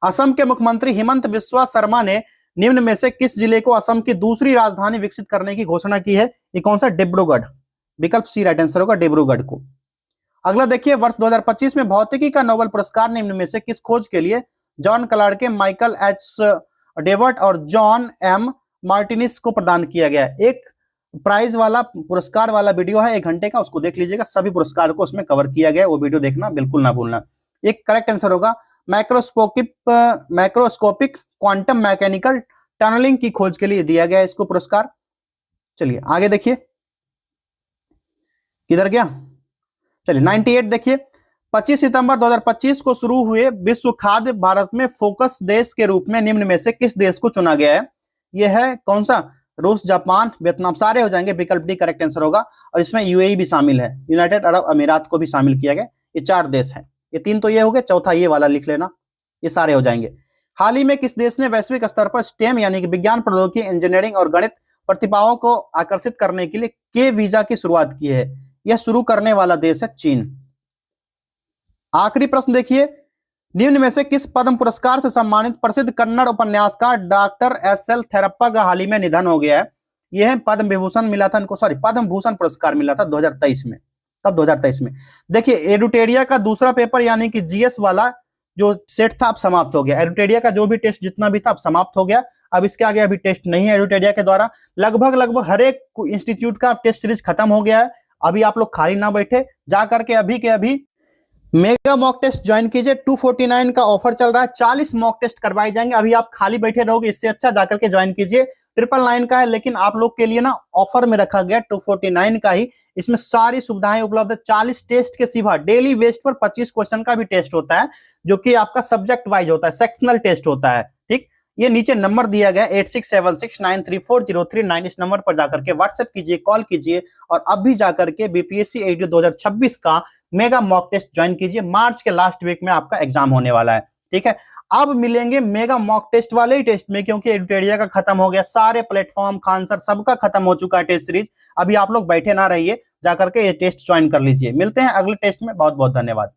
असम के मुख्यमंत्री हिमंत बिस्वा शर्मा ने निम्न में से किस जिले को असम की दूसरी राजधानी विकसित करने की घोषणा की है? ये कौन सा? डिब्रूगढ़। विकल्प सी राइट आंसर होगा, डिब्रूगढ़ को। अगला देखिए, वर्ष 2025 में भौतिकी का नोबेल पुरस्कार निम्न में से किस खोज के लिए जॉन क्लार्के, माइकल एच डेवर्ट और जॉन एम मार्टिनिस को प्रदान किया गया है? एक प्राइज वाला पुरस्कार वाला वीडियो है 1 घंटे का, उसको देख लीजिएगा, सभी पुरस्कार को उसमें कवर किया गया है, वो वीडियो देखना बिल्कुल ना भूलना। एक करेक्ट आंसर होगा मैक्रोस्कोपिक क्वांटम मैकेनिकल टनलिंग की खोज के लिए दिया गया इसको पुरस्कार। चलिए आगे देखिए, किधर गया? चलिए 98 देखिए, 25 सितंबर 2025 को शुरू हुए विश्व खाद्य भारत में फोकस देश के रूप में निम्न में से किस देश को चुना गया है? यह है कौन सा? रूस, जापान, वियतनाम, सारे हो जाएंगे, विकल्प डी करेक्ट आंसर होगा। और इसमें यूएई भी शामिल है, यूनाइटेड अरब अमीरात को भी शामिल किया गया। ये 4 देश हैं, ये 3 तो ये हो गए, चौथा ये वाला लिख लेना, ये सारे हो जाएंगे। हाल ही में किस देश ने वैश्विक स्तर पर स्टेम यानी कि विज्ञान, प्रौद्योगिकी, इंजीनियरिंग और गणित प्रतिभाओं को आकर्षित करने के लिए के वीजा की शुरुआत की है? यह शुरू करने वाला देश है चीन। आखिरी प्रश्न देखिए, निम्न में से किस पद्म पुरस्कार से सम्मानित प्रसिद्ध कन्नड़ उपन्यासकार डॉक्टर एस.एल. थेरप्पा का हाल ही में निधन हो गया है? यह पद्म विभूषण मिला था इनको, सॉरी पद्म भूषण पुरस्कार मिला था 2023 में। तब 2023 में देखिए, एडुटेरिया का दूसरा पेपर यानी कि जीएस वाला जो सेट था अब समाप्त हो गया। एडुटेरिया का जो भी टेस्ट जितना भी था अब समाप्त हो गया, अब इसके आगे अभी टेस्ट नहीं है एडुटेरिया के द्वारा। लगभग हर एक इंस्टीट्यूट का टेस्ट सीरीज खत्म हो गया है। अभी आप लोग खाली ना बैठे, जा करके अभी के अभी मेगा मॉक टेस्ट ज्वाइन कीजिए। 249 का ऑफर चल रहा है, 40 मॉक टेस्ट करवाए जाएंगे। अभी आप खाली बैठे रहोगे, इससे अच्छा जाकर के ज्वाइन कीजिए। 999 का है, लेकिन आप लोग के लिए ना ऑफर में रखा गया 249 का ही। इसमें सारी सुविधाएं उपलब्ध है। 40 टेस्ट के सिवा डेली बेस्ड पर 25 क्वेश्चन का भी टेस्ट होता है, जो कि आपका सब्जेक्ट वाइज होता है, सेक्शनल टेस्ट होता है। ठीक, ये नीचे नंबर दिया गया 8676934039। इस नंबर पर जाकर के व्हाट्सएप कीजिए, कॉल कीजिए और अभी जाकर के बीपीएससी एडीओ 2026 का मेगा मॉक टेस्ट ज्वाइन कीजिए। मार्च के लास्ट वीक में आपका एग्जाम होने वाला है। ठीक है, अब मिलेंगे मेगा मॉक टेस्ट वाले ही टेस्ट में, क्योंकि एडुटेरिया का खत्म हो गया, सारे प्लेटफॉर्म खान सर सबका खत्म हो चुका है टेस्ट सीरीज। अभी आप लोग बैठे ना रहिए, जाकर के ये टेस्ट ज्वाइन कर लीजिए। मिलते हैं अगले टेस्ट में, बहुत बहुत धन्यवाद।